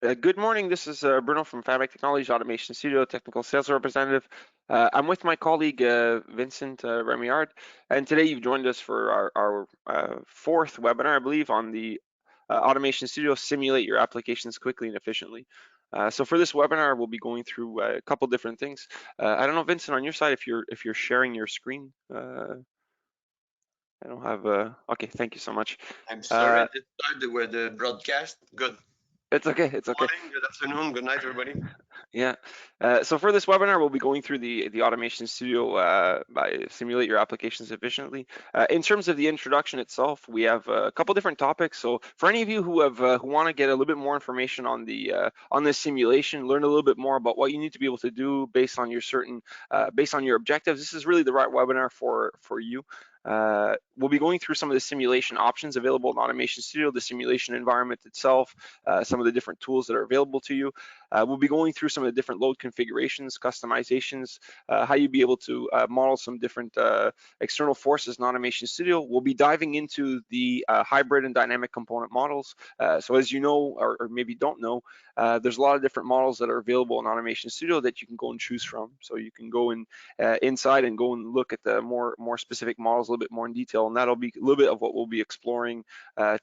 Good morning. This is Bruno from Fabric Technologies Automation Studio, technical sales representative. I'm with my colleague Vincent Remillard, and today you've joined us for our fourth webinar, I believe, on the Automation Studio Simulate Your Applications Quickly and Efficiently. So for this webinar, we'll be going through a couple different things. I don't know, Vincent, on your side, if you're sharing your screen. I don't have. Okay, thank you so much. I'm sorry to start with the broadcast. Good It's okay. It's okay. morning, good afternoon, good night, everybody. Yeah. So for this webinar, we'll be going through the Automation Studio by simulate your applications efficiently. In terms of the introduction itself, we have a couple different topics. So for any of you who have who want to get a little bit more information on the simulation, learn a little bit more about what you need to be able to do based on your based on your objectives, this is really the right webinar for you. We'll be going through some of the simulation options available in Automation Studio, the simulation environment itself, some of the different tools that are available to you. We'll be going through some of the different load configurations, customizations, how you'd be able to model some different external forces in Automation Studio. We'll be diving into the hybrid and dynamic component models. So as you know, or maybe don't know, there's a lot of different models that are available in Automation Studio that you can go and choose from. So you can go in inside and go and look at the more specific models a little bit more in detail, and that'll be a little bit of what we'll be exploring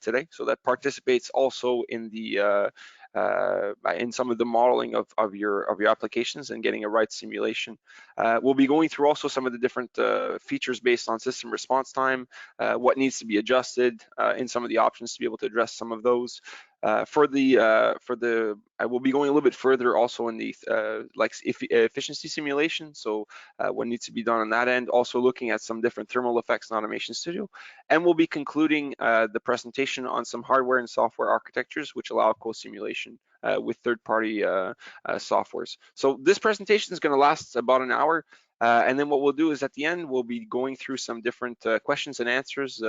today. So that participates also in the in some of the modeling of your applications and getting a right simulation. We'll be going through also some of the different features based on system response time, what needs to be adjusted in some of the options to be able to address some of those. I will be going a little bit further also in the efficiency simulation. So what needs to be done on that end. Also looking at some different thermal effects in Automation Studio, and we'll be concluding the presentation on some hardware and software architectures which allow co-simulation with third-party softwares. So this presentation is going to last about an hour. And then what we'll do is at the end, we'll be going through some different questions and answers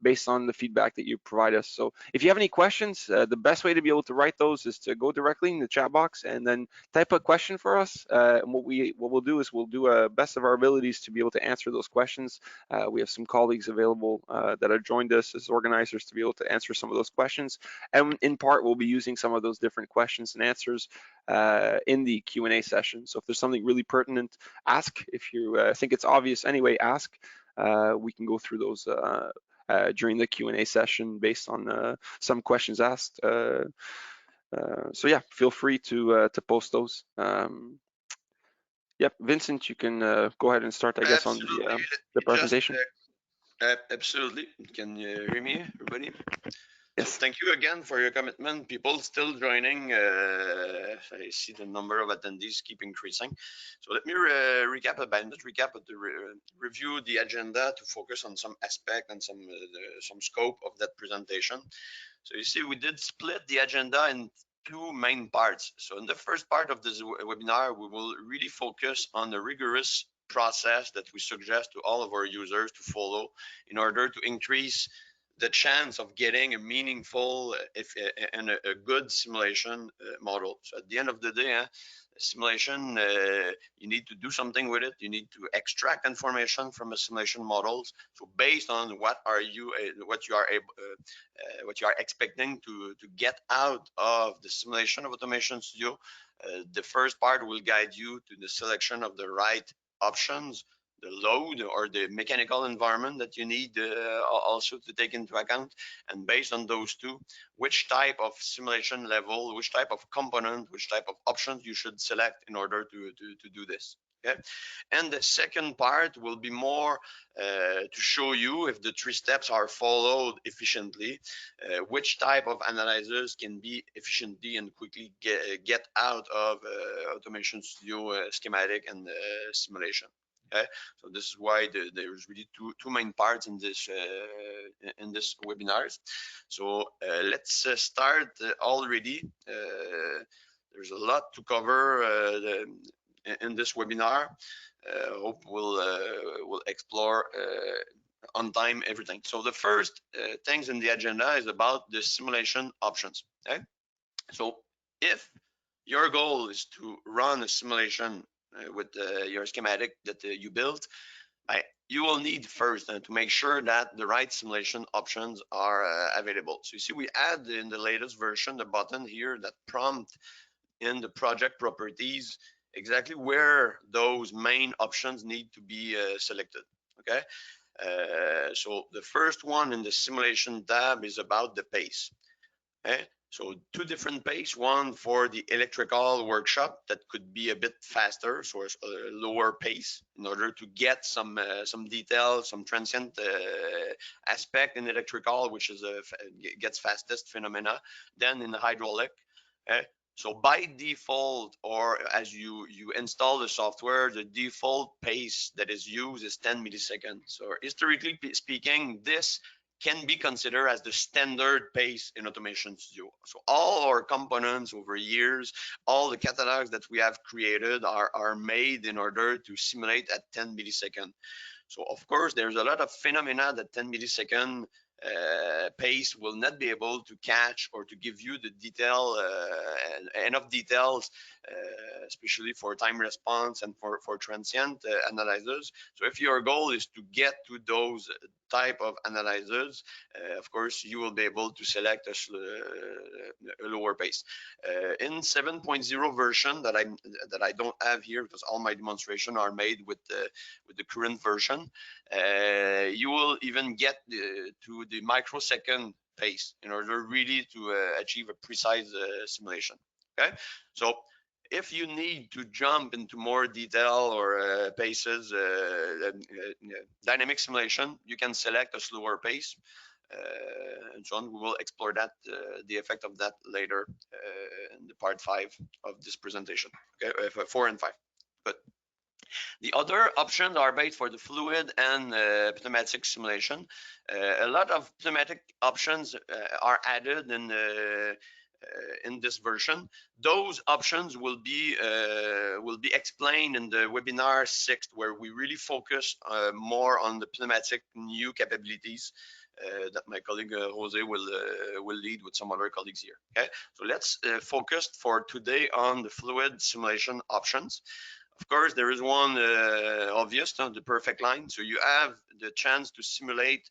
based on the feedback that you provide us. So if you have any questions, the best way to be able to write those is to go directly in the chat box and then type a question for us. And what we'll do is we'll do a best of our abilities to be able to answer those questions. We have some colleagues available that have joined us as organizers to be able to answer some of those questions. And in part, we'll be using some of those different questions and answers in the Q&A session. So if there's something really pertinent, ask. If you think it's obvious anyway, ask. We can go through those during the Q&A session based on some questions asked. So yeah, feel free to post those. Yep, Vincent, you can go ahead and start, I guess, on the presentation. Absolutely. Can you hear me, everybody? Yes. So thank you again for your commitment. People still joining. I see the number of attendees keep increasing. So let me recap a bit, recap of the review the agenda to focus on some aspect and some scope of that presentation. So you see, we did split the agenda in two main parts. So in the first part of this webinar, we will really focus on the rigorous process that we suggest to all of our users to follow in order to increase the chance of getting a meaningful and a good simulation model. So at the end of the day, simulation, you need to do something with it. You need to extract information from a simulation models. So based on what you are expecting to get out of the simulation of Automation Studio, the first part will guide you to the selection of the right options, the load or the mechanical environment that you need also to take into account, and based on those two, which type of simulation level, which type of component, which type of options you should select in order to do this. Okay, and the second part will be more to show you if the three steps are followed efficiently, which type of analyzers can be efficiently and quickly get out of Automation Studio schematic and simulation. Okay, so this is why there's really two main parts in this webinars. So let's start already. There's a lot to cover in this webinar. Hope we'll explore on time everything. So the first things in the agenda is about the simulation options. Okay, so if your goal is to run a simulation with your schematic that you built, you will need first to make sure that the right simulation options are available. So you see, we add in the latest version the button here that prompt in the project properties exactly where those main options need to be selected. Okay, so the first one in the simulation tab is about the pace. Okay, so two different pace, one for the electrical workshop that could be a bit faster, so a lower pace in order to get some detail, some transient aspect in electrical, which is gets fastest phenomena. Then in the hydraulic, okay? So by default, or as you install the software, the default pace that is used is 10 milliseconds. So historically speaking, this can be considered as the standard pace in Automation Studio. So all our components over years, all the catalogs that we have created are made in order to simulate at 10 milliseconds. So of course, there's a lot of phenomena that 10 millisecond pace will not be able to catch or to give you the detail, enough details, especially for time response and for transient analyzers. So if your goal is to get to those type of analyzers, of course, you will be able to select a lower pace. In 7.0 version that I don't have here because all my demonstration are made with the current version, you will even get to the microsecond pace in order really to achieve a precise simulation. Okay, so if you need to jump into more detail or paces, dynamic simulation, you can select a slower pace. And so on. We will explore that, the effect of that later in the part 5 of this presentation. Okay, 4 and 5. Good. The other options are based for the fluid and pneumatic simulation. A lot of pneumatic options are added in this version. Those options will be explained in the webinar 6, where we really focus more on the pneumatic new capabilities that my colleague Jose will lead with some other colleagues here. Okay, so let's focus for today on the fluid simulation options. Of course, there is one obvious, the perfect line. So you have the chance to simulate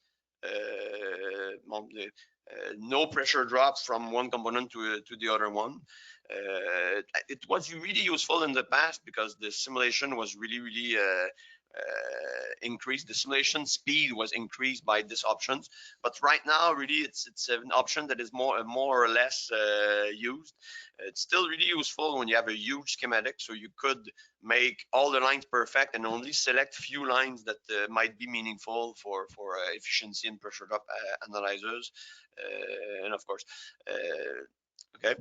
no pressure drop from one component to the other one. It was really useful in the past because the simulation was really increased. The simulation speed was increased by these options, but right now really it's an option that is more or less used. It's still really useful when you have a huge schematic, so you could make all the lines perfect and only select few lines that might be meaningful for efficiency and pressure drop analyzers, and of course, okay.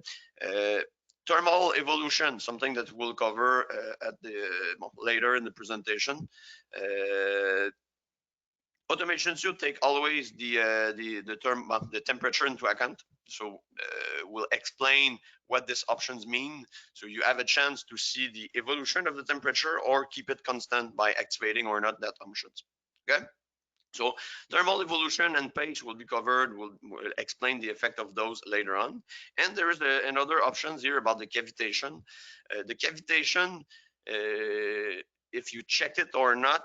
Thermal evolution, something that we'll cover at the later in the presentation. Automation Studio take always the temperature into account. So we'll explain what these options mean. So you have a chance to see the evolution of the temperature or keep it constant by activating or not that options. Okay. So thermal evolution and pace will be covered. We'll explain the effect of those later on. And there is another options here about the cavitation. The cavitation, if you check it or not,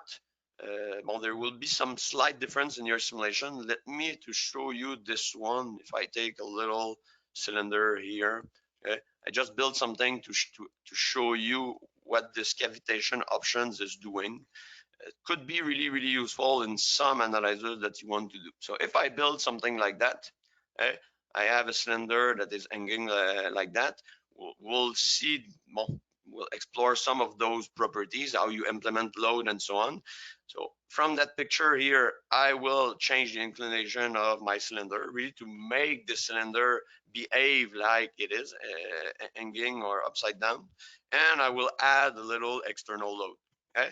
well, there will be some slight difference in your simulation. Let me to show you this one. If I take a little cylinder here, okay, I just built something to show you what this cavitation options is doing. It could be really useful in some analyzers that you want to do. So if I build something like that, I have a cylinder that is hanging like that. We'll see, we'll explore some of those properties, how you implement load and so on. So from that picture here, I will change the inclination of my cylinder really to make the cylinder behave like it is hanging or upside down. And I will add a little external load. Okay.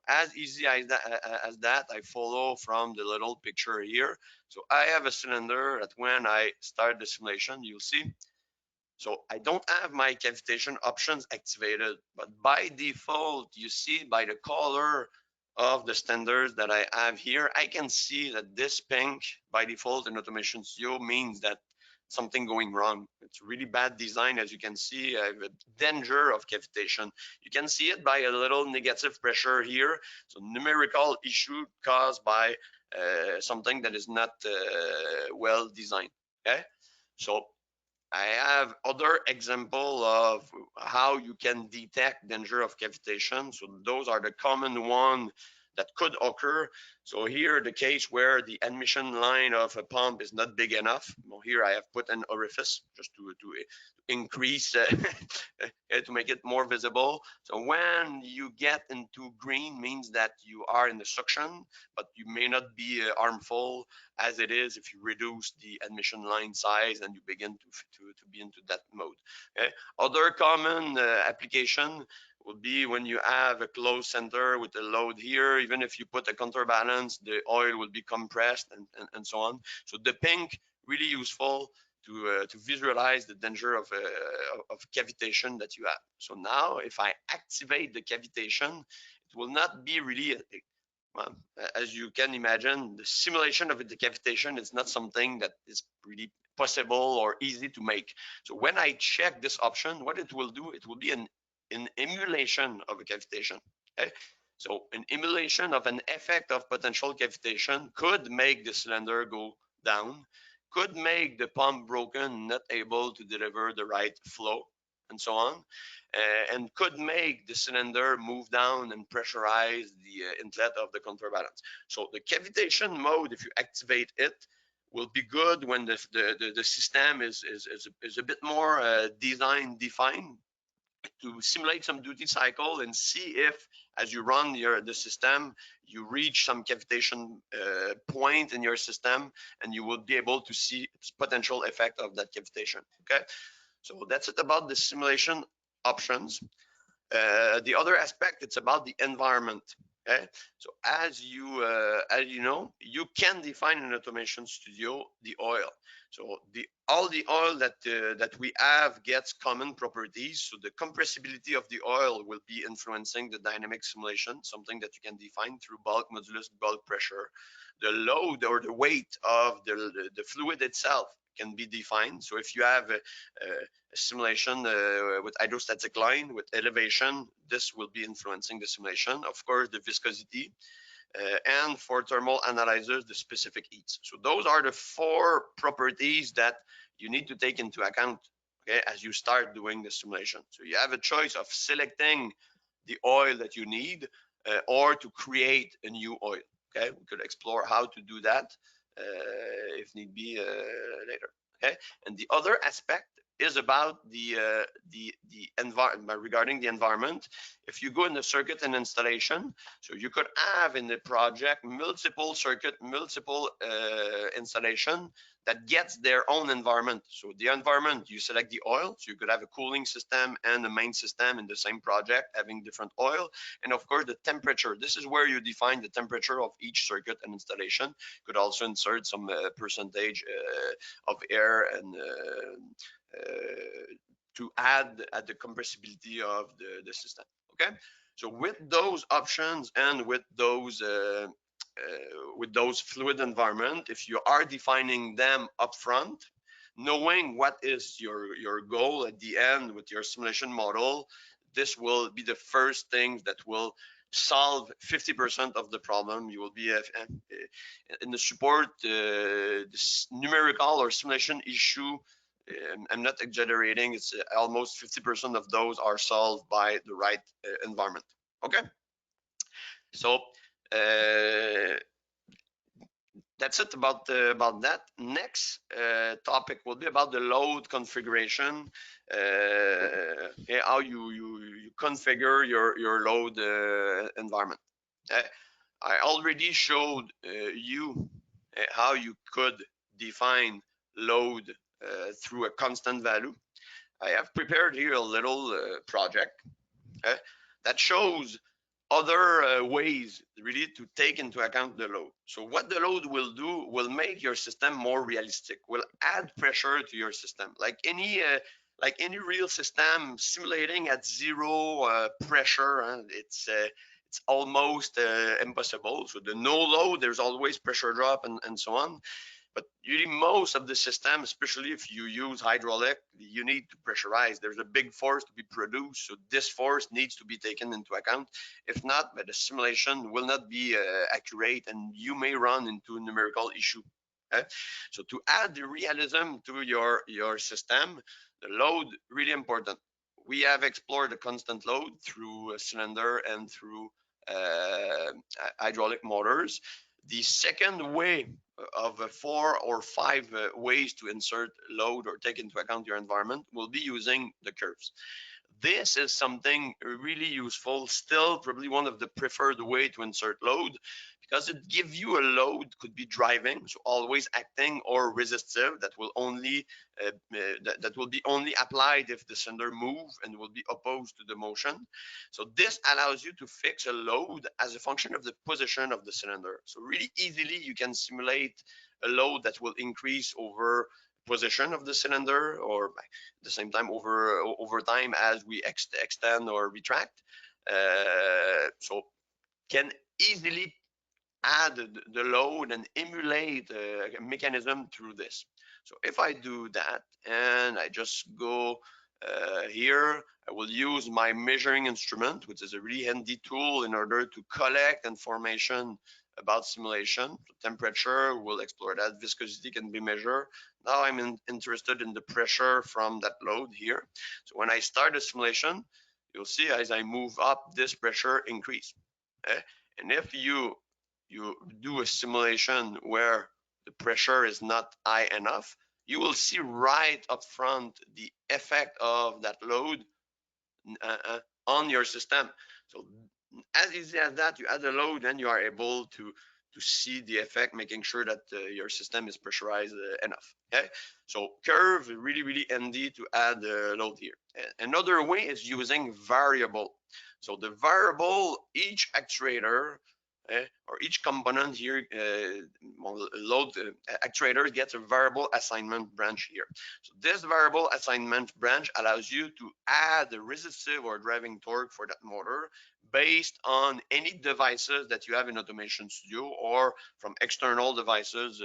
As easy as that, I follow from the little picture here. So I have a cylinder that when I start the simulation, you'll see. So I don't have my cavitation options activated, but by default, you see by the color of the standards that I have here, I can see that this pink by default in Automation Studio means that something going wrong. It's really bad design. As you can see, I have a danger of cavitation. You can see it by a little negative pressure here. So numerical issue caused by something that is not well designed. Okay, so I have other example of how you can detect danger of cavitation. So those are the common one that could occur. So here the case where the admission line of a pump is not big enough. Well, here I have put an orifice just to increase to make it more visible. So when you get into green means that you are in the suction, but you may not be harmful as it is if you reduce the admission line size and you begin to be into that mode. Okay? Other common application would be when you have a closed center with a load here. Even if you put a counterbalance, the oil will be compressed and so on. So the pink, really useful to visualize the danger of cavitation that you have. So now if I activate the cavitation, it will not be really well, as you can imagine, the simulation of the cavitation is not something that is really possible or easy to make. So when I check this option, what it will do, it will be an emulation of a cavitation. Okay? So an emulation of an effect of potential cavitation could make the cylinder go down, could make the pump broken, not able to deliver the right flow, and so on, and could make the cylinder move down and pressurize the inlet of the counterbalance. So the cavitation mode, if you activate it, will be good when the system is a bit more design defined, to simulate some duty cycle and see if, as you run the system, you reach some cavitation point in your system, and you will be able to see potential effect of that cavitation. Okay, so that's it about the simulation options. The other aspect, it's about the environment. Okay, so as you know, you can define in Automation Studio the oil. So all the oil that we have gets common properties. So the compressibility of the oil will be influencing the dynamic simulation, something that you can define through bulk modulus, bulk pressure. The load or the weight of the fluid itself can be defined. So if you have a simulation with hydrostatic line, with elevation, this will be influencing the simulation. Of course, the viscosity, and for thermal analyzers, the specific heats. So those are the 4 properties that you need to take into account, okay, as you start doing the simulation. So you have a choice of selecting the oil that you need or to create a new oil. Okay, we could explore how to do that if need be later. Okay, and the other aspect is about the environment. Regarding the environment, if you go in the circuit and installation, so you could have in the project multiple circuit, multiple installation that gets their own environment. So the environment, you select the oil, so you could have a cooling system and a main system in the same project having different oil. And of course the temperature, this is where you define the temperature of each circuit and installation. You could also insert some percentage of air and to add at the compressibility of the system. Okay, so with those options and with those fluid environment, if you are defining them upfront, knowing what is your goal at the end with your simulation model, this will be the first thing that will solve 50% of the problem. You will be in the support, this numerical or simulation issue. I'm not exaggerating. It's almost 50% of those are solved by the right environment. Okay, so that's it about that. Next topic will be about the load configuration. How you configure your load environment. I already showed you how you could define load through a constant value. I have prepared here a little project that shows other ways really to take into account the load. So what the load will do will make your system more realistic, will add pressure to your system. Like any real system simulating at zero pressure, it's almost impossible. So the no load, there's always pressure drop and so on. But really, most of the system, especially if you use hydraulic, you need to pressurize. There's a big force to be produced, so this force needs to be taken into account. If not, the simulation will not be accurate, and you may run into a numerical issue. Okay? So to add the realism to your system, the load really important. We have explored the constant load through a cylinder and through hydraulic motors. The second way of 4 or 5 ways to insert load or take into account your environment will be using the curves. This is something really useful, still probably one of the preferred way to insert load, because it gives you a load, could be driving, so always acting, or resistive, that will only that will be only applied if the cylinder move and will be opposed to the motion. So this allows you to fix a load as a function of the position of the cylinder. So really easily you can simulate a load that will increase over position of the cylinder, or at the same time over time as we extend or retract. So can easily add the load and emulate a mechanism through this. So if I do that and I just go here, I will use my measuring instrument, which is a really handy tool in order to collect information about simulation. So temperature, we'll explore that. Viscosity can be measured. Now I'm interested in the pressure from that load here. So when I start the simulation, you'll see as I move up, this pressure increase. Okay? And if you do a simulation where the pressure is not high enough, you will see right up front the effect of that load on your system. So as easy as that, you add a load and you are able to see the effect, making sure that your system is pressurized enough. Okay, so curve really handy to add load here. Another way is using variable. So the variable, each actuator or each component here, load actuator gets a variable assignment branch here. So this variable assignment branch allows you to add the resistive or driving torque for that motor based on any devices that you have in Automation Studio, or from external devices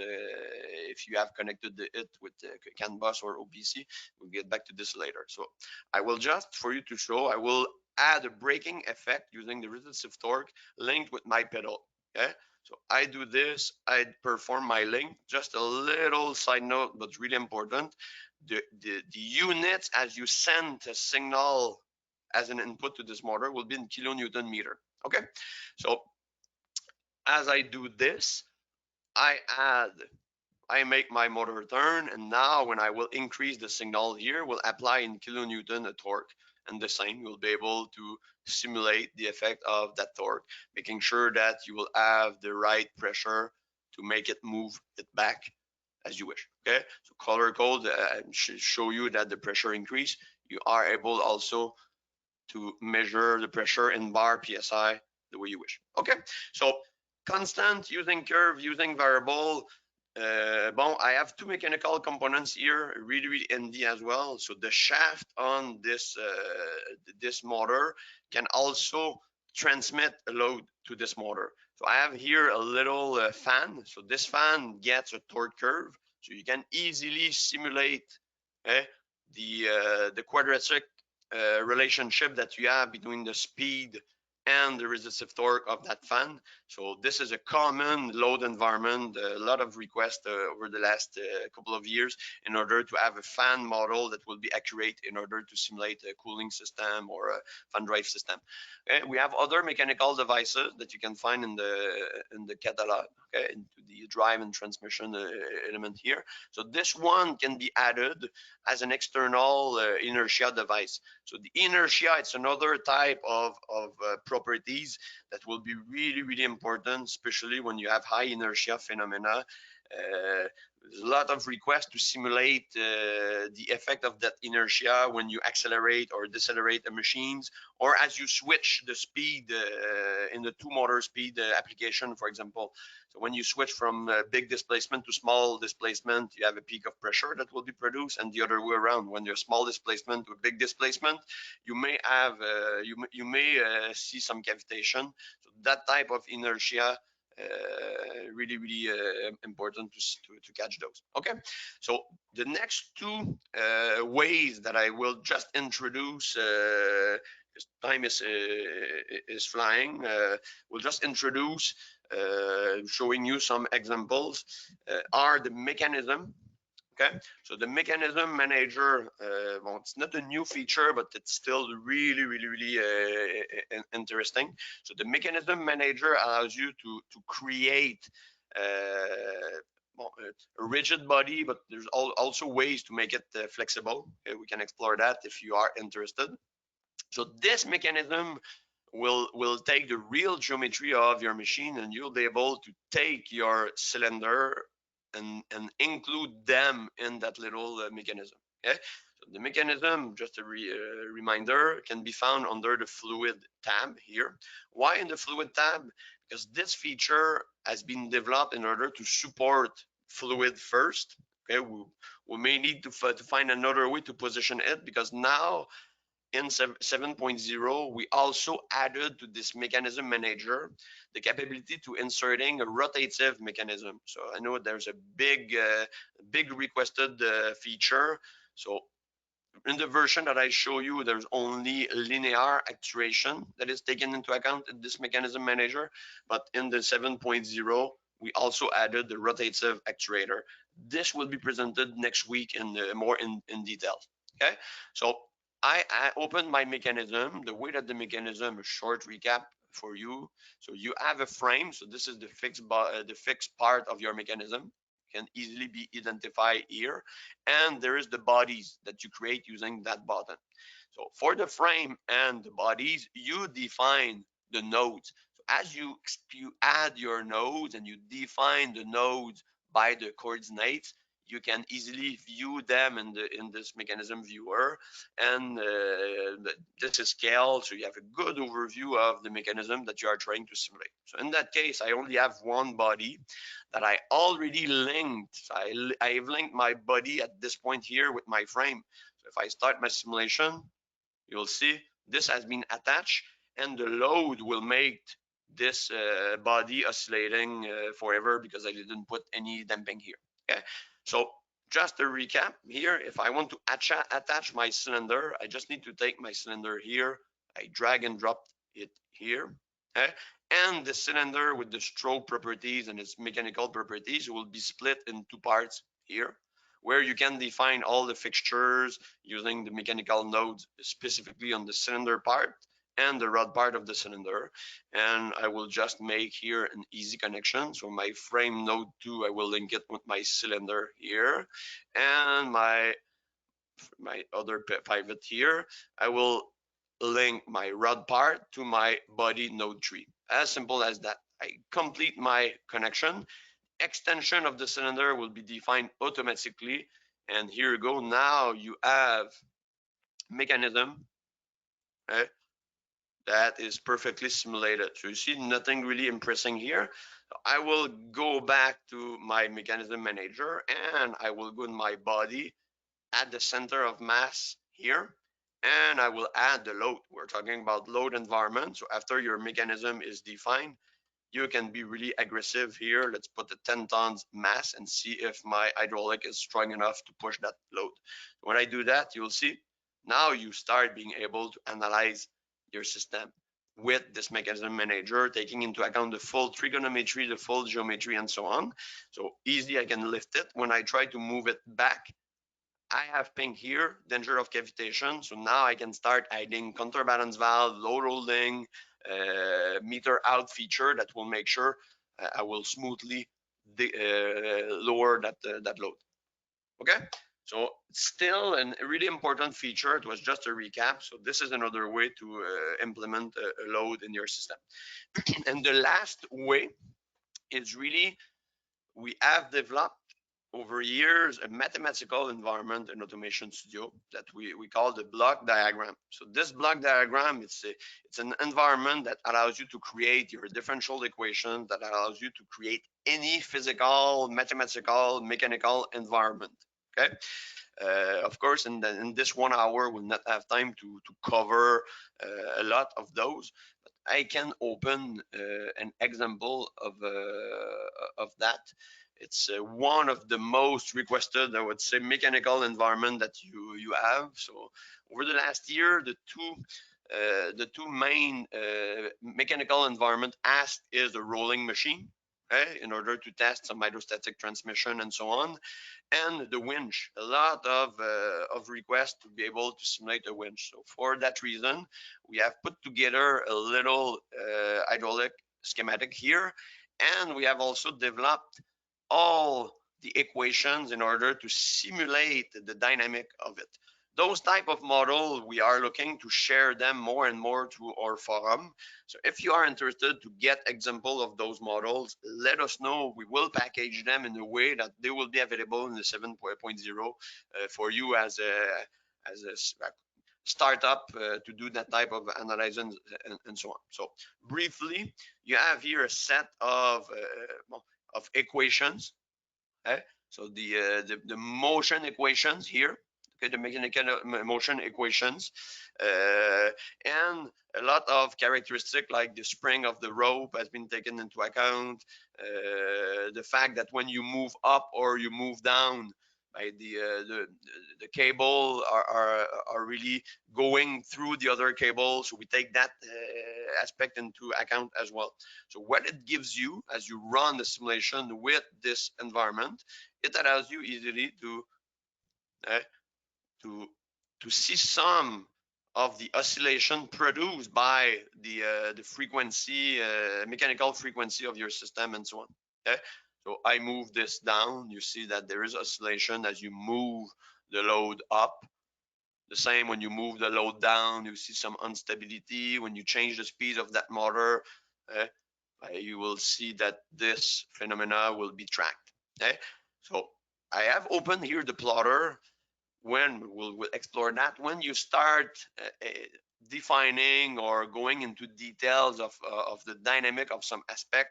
if you have connected it with CAN bus or OPC. We'll get back to this later. So I will just, for you to show, I will add a braking effect using the resistive torque linked with my pedal. Okay, so I do this, I perform my link. Just a little side note, but really important. The units as you send a signal as an input to this motor will be in kilonewton meter. Okay, so as I do this, I make my motor turn, and now when I will increase the signal here, will apply in kilonewton a torque, and the same, you'll be able to simulate the effect of that torque, making sure that you will have the right pressure to make it move it back as you wish. Okay, so color code should show you that the pressure increase. You are able also to measure the pressure in bar PSI the way you wish. Okay, so constant, using curve, using variable. I have 2 mechanical components here, really handy as well. So the shaft on this motor can also transmit a load to this motor. So I have here a little fan. So this fan gets a torque curve, so you can easily simulate the quadratic relationship that you have between the speed and the resistive torque of that fan. So this is a common load environment, a lot of requests over the last couple of years in order to have a fan model that will be accurate in order to simulate a cooling system or a fan drive system. Okay, we have other mechanical devices that you can find in the catalog, okay, into the drive and transmission element here. So this one can be added as an external inertia device. So the inertia, it's another type of properties that will be really important, especially when you have high inertia phenomena. There's a lot of requests to simulate the effect of that inertia when you accelerate or decelerate the machines, or as you switch the speed in the 2-motor speed application, for example. So when you switch from big displacement to small displacement, you have a peak of pressure that will be produced, and the other way around. When you're small displacement to big displacement, you may have see some cavitation. So that type of inertia really, really important to catch those. Okay, so the next two ways that I will just introduce, because time is flying, we'll just introduce, showing you some examples, are the mechanism. Okay, so the mechanism manager, well, it's not a new feature, but it's still really, really, really interesting. So the mechanism manager allows you to create well, a rigid body, but there's also ways to make it flexible. Okay, we can explore that if you are interested. So this mechanism will take the real geometry of your machine, and you'll be able to take your cylinder and include them in that little mechanism. Okay, so the mechanism, just a reminder, can be found under the fluid tab here. Why in the fluid tab? Because this feature has been developed in order to support fluid first. Okay, we may need to find another way to position it, because now in 7.0, we also added to this mechanism manager the capability to inserting a rotative mechanism. So I know there's a big requested feature. So in the version that I show you, there's only linear actuation that is taken into account in this mechanism manager. But in the 7.0, we also added the rotative actuator. This will be presented next week in more in detail. Okay, so I opened my mechanism. The way that the mechanism, a short recap for you. So you have a frame. So this is the fixed part of your mechanism. Can easily be identified here. And there is the bodies that you create using that button. So for the frame and the bodies, you define the nodes. So as you add your nodes and you define the nodes by the coordinates, you can easily view them in this mechanism viewer, and this is scaled, so you have a good overview of the mechanism that you are trying to simulate. So in that case, I only have one body that I already linked. So I've linked my body at this point here with my frame. So if I start my simulation, you'll see this has been attached, and the load will make this body oscillating forever, because I didn't put any damping here. Okay, so just to recap here, if I want to attach my cylinder, I just need to take my cylinder here, I drag and drop it here. Okay, and the cylinder with the stroke properties and its mechanical properties will be split in two parts here, where you can define all the fixtures using the mechanical nodes specifically on the cylinder part and the rod part of the cylinder. And I will just make here an easy connection. So my frame node 2, I will link it with my cylinder here, and my other pivot here, I will link my rod part to my body node 3. As simple as that. I complete my connection. Extension of the cylinder will be defined automatically. And here you go. Now you have mechanism, okay, that is perfectly simulated. So you see nothing really impressing here. I will go back to my mechanism manager, and I will go in my body at the center of mass here, and I will add the load. We're talking about load environment. So after your mechanism is defined, you can be really aggressive here. Let's put the 10 tons mass and see if my hydraulic is strong enough to push that load. When I do that, you'll see now you start being able to analyze your system with this mechanism manager, taking into account the full trigonometry, the full geometry, and so on. So easy, I can lift it. When I try to move it back, I have ping here, danger of cavitation. So now I can start adding counterbalance valve, load holding, meter out feature that will make sure I will smoothly lower that load. Okay, so still a really important feature. It was just a recap. So this is another way to implement a load in your system. And the last way is really, we have developed over years a mathematical environment in Automation Studio that we call the block diagram. So this block diagram, it's an environment that allows you to create your differential equation, that allows you to create any physical, mathematical, mechanical environment. Okay. Of course, in this 1 hour, we'll not have time to cover a lot of those. I can open an example of that. It's one of the most requested, I would say, mechanical environment that you have. So over the last year, the two main mechanical environment asked is the rolling machine, okay, in order to test some hydrostatic transmission and so on, and the winch. A lot of requests to be able to simulate a winch. So for that reason, we have put together a little hydraulic schematic here, and we have also developed all the equations in order to simulate the dynamic of it. Those type of model, we are looking to share them more and more through our forum. So if you are interested to get example of those models, let us know. We will package them in a way that they will be available in the 7.0 for you as a startup to do that type of analysis and so on. So briefly, you have here a set of equations. Okay? So the motion equations here, okay, the mechanical motion equations, and a lot of characteristics like the spring of the rope has been taken into account. The fact that when you move up or you move down, by the cable are really going through the other cable, so we take that aspect into account as well. So what it gives you as you run the simulation with this environment, it allows you easily uh, to to see some of the oscillation produced by the frequency, mechanical frequency of your system and so on. Okay, so I move this down. You see that there is oscillation as you move the load up. The same when you move the load down, you see some instability. When you change the speed of that motor, uh, you will see that this phenomena will be tracked. Okay, so I have opened here the plotter. When we'll explore that, when you start defining or going into details of the dynamic of some aspect,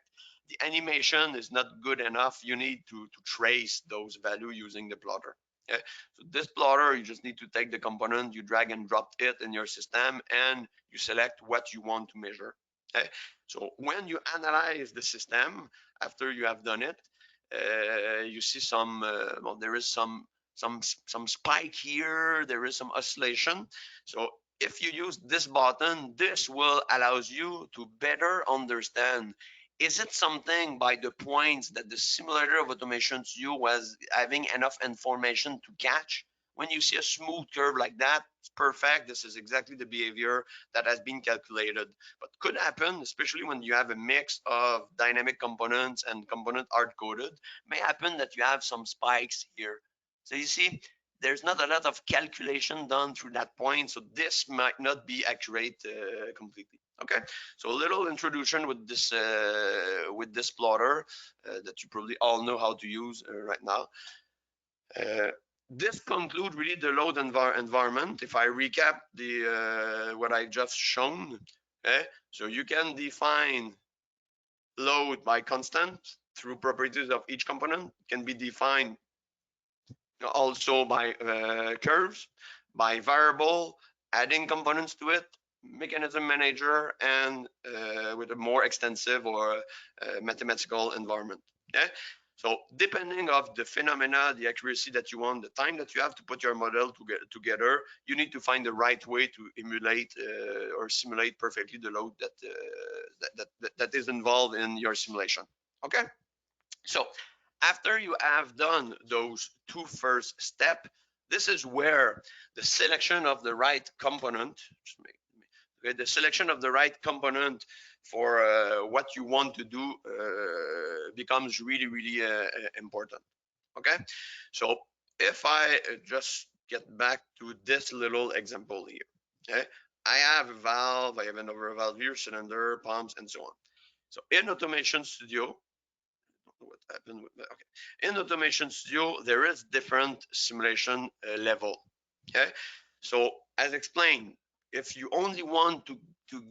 the animation is not good enough. You need to trace those values using the plotter. Okay? So this plotter, you just need to take the component, you drag and drop it in your system, and you select what you want to measure. Okay? So when you analyze the system, after you have done it, you see some, well, there is some spike here, there is some oscillation. So if you use this button, this will allows you to better understand, is it something by the points that the simulator of automation studio was having enough information to catch? When you see a smooth curve like that, it's perfect. This is exactly the behavior that has been calculated. But could happen, especially when you have a mix of dynamic components and component hard-coded, may happen that you have some spikes here. So you see, there's not a lot of calculation done through that point, so this might not be accurate completely. Okay, so a little introduction with this plotter that you probably all know how to use right now. This concludes really the load environment. If I recap the what I just shown, okay, so you can define load by constant through properties of each component. It can be defined also by curves, by variable, adding components to it, mechanism manager, and with a more extensive or mathematical environment. Okay? So depending of the phenomena, the accuracy that you want, the time that you have to put your model together, you need to find the right way to emulate or simulate perfectly the load that is involved in your simulation. Okay? So after you have done those two first steps, this is where the selection of the right component, okay, the selection of the right component for what you want to do becomes really, really important. Okay, so if I just get back to this little example here, okay, I have a valve, I have another valve here, cylinder, pumps, and so on. So in Automation Studio, what happened with that? Okay, in Automation Studio, there is different simulation level. Okay, so as explained, if you only want to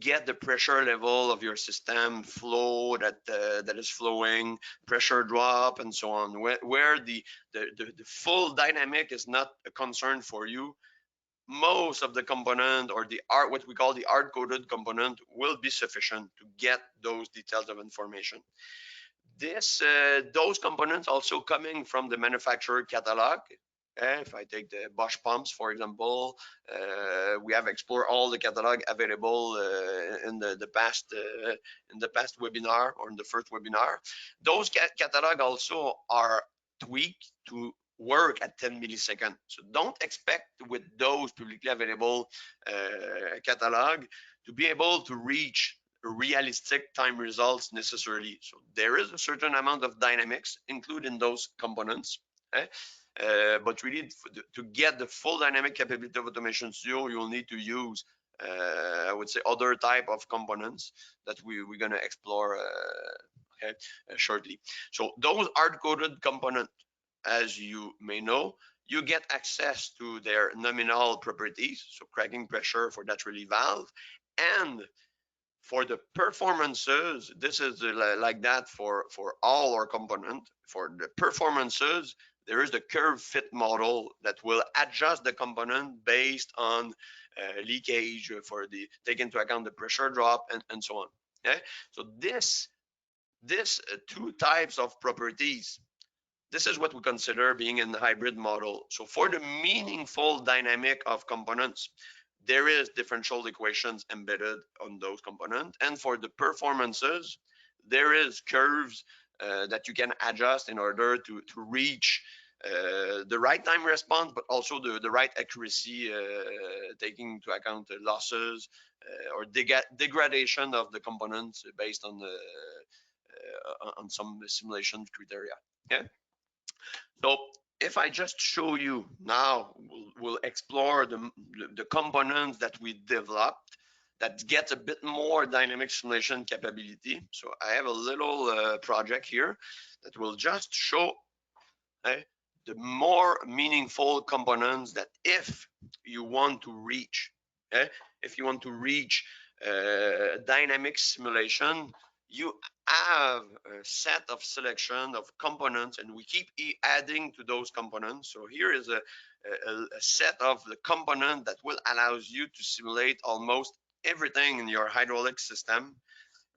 get the pressure level of your system, flow that is flowing, pressure drop, and so on, where the full dynamic is not a concern for you, most of the component, or the art, what we call the hard-coded component, will be sufficient to get those details of information. Those components also coming from the manufacturer catalog. If I take the Bosch pumps, for example, we have explored all the catalog available in the past webinar, or in the first webinar. Those catalog also are tweaked to work at 10 milliseconds. So don't expect with those publicly available catalog to be able to reach realistic time results necessarily. So there is a certain amount of dynamics included in those components. But really, to get the full dynamic capability of Automation Studio, you'll need to use, I would say, other type of components that we're going to explore shortly. So those hard-coded components, as you may know, you get access to their nominal properties, so cracking pressure for that relief valve, and for the performances, this is like that for all our component. For the performances, there is the curve fit model that will adjust the component based on leakage, for the take into account the pressure drop, and so on. Okay, so this two types of properties, this is what we consider being in the hybrid model. So for the meaningful dynamic of components, there is differential equations embedded on those components. And for the performances, there is curves that you can adjust in order to reach the right time response, but also the right accuracy, taking into account the losses or degradation of the components based on some simulation criteria. Okay. So if I just show you now, we'll explore the components that we developed that get a bit more dynamic simulation capability. So I have a little project here that will just show the more meaningful components that if you want to reach, if you want to reach dynamic simulation, you have a set of selection of components, and we keep adding to those components. So here is a set of the component that will allow you to simulate almost everything in your hydraulic system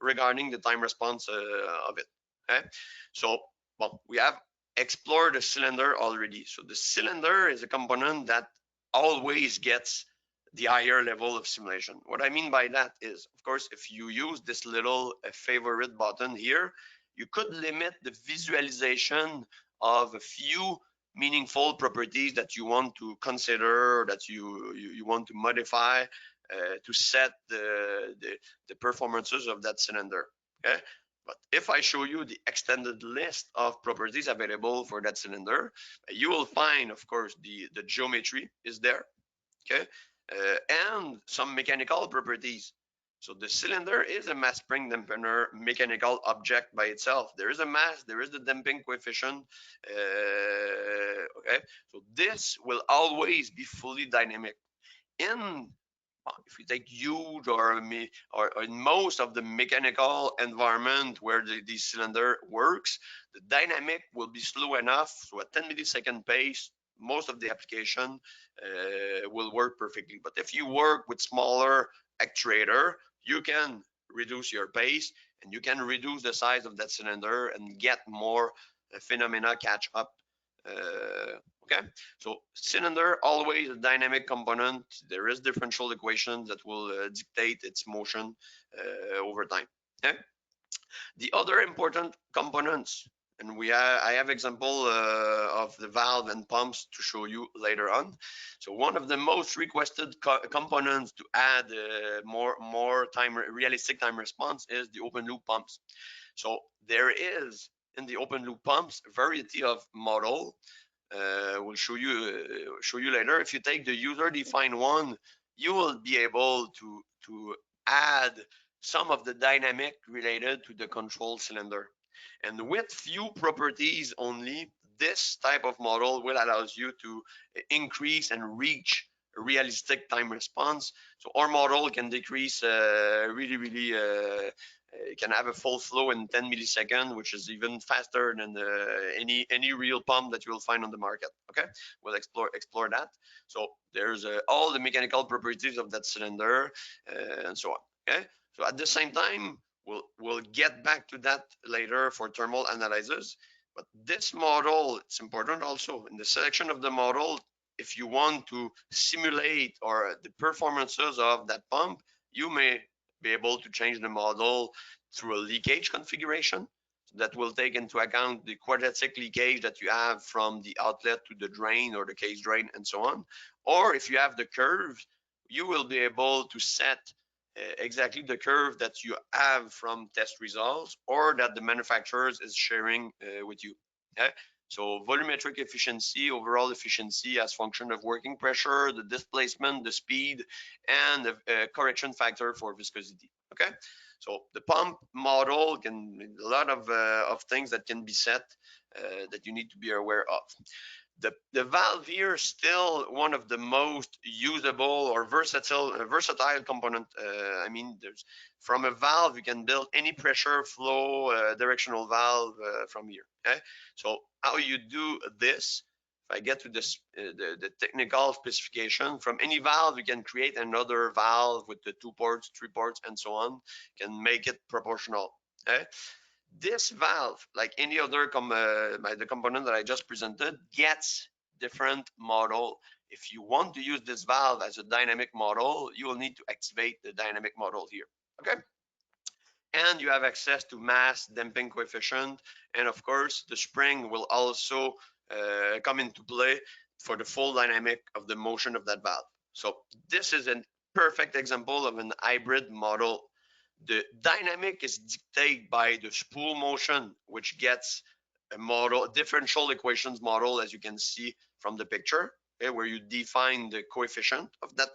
regarding the time response of it. Okay, so well, we have explored the cylinder already. So the cylinder is a component that always gets the higher level of simulation. What I mean by that is, of course, if you use this little favorite button here, you could limit the visualization of a few meaningful properties that you want to consider, that you want to modify to set the performances of that cylinder. Okay, but if I show you the extended list of properties available for that cylinder, you will find, of course, the geometry is there. Okay, and some mechanical properties. So the cylinder is a mass spring dampener mechanical object by itself. There is a mass, there is the damping coefficient. Okay, so this will always be fully dynamic. If you take huge or in most of the mechanical environment where the cylinder works, the dynamic will be slow enough, so at 10 millisecond pace, most of the application will work perfectly. But if you work with smaller actuator, you can reduce your pace and you can reduce the size of that cylinder and get more phenomena catch up. Okay, so cylinder always a dynamic component. There is differential equations that will dictate its motion over time. Okay, the other important components, and I have example of the valve and pumps to show you later on. So one of the most requested components to add more realistic time response is the open loop pumps. So there is in the open loop pumps a variety of model. We'll show you later. If you take the user defined one, you will be able to add some of the dynamic related to the control cylinder. And with few properties only, this type of model will allow you to increase and reach a realistic time response. So our model can decrease really You can have a full flow in 10 milliseconds, which is even faster than any real pump that you will find on the market. Okay, we'll explore that. So there's all the mechanical properties of that cylinder and so on. Okay, so at the same time, we'll get back to that later for thermal analysis. But this model, it's important also in the selection of the model. If you want to simulate or the performances of that pump, you may be able to change the model through a leakage configuration that will take into account the quadratic leakage that you have from the outlet to the drain or the case drain and so on. Or if you have the curve, you will be able to set exactly the curve that you have from test results or that the manufacturer is sharing with you. Okay? So volumetric efficiency, overall efficiency as function of working pressure, the displacement, the speed, and the correction factor for viscosity. Okay, so the pump model can a lot of things that can be set that you need to be aware of. The valve here is still one of the most usable or versatile component. I mean, there's from a valve you can build any pressure flow directional valve from here. Okay, so how you do this? If I get to this, the technical specification, from any valve you can create another valve with the 2 ports, 3 ports, and so on. You can make it proportional. Okay, this valve, like any other the component that I just presented, gets different model. If you want to use this valve as a dynamic model, you will need to activate the dynamic model here. Okay, and you have access to mass damping coefficient, and of course the spring will also come into play for the full dynamic of the motion of that valve. So this is a perfect example of an hybrid model. The dynamic is dictated by the spool motion, which gets a model, a differential equations model, as you can see from the picture, okay, where you define the coefficient of that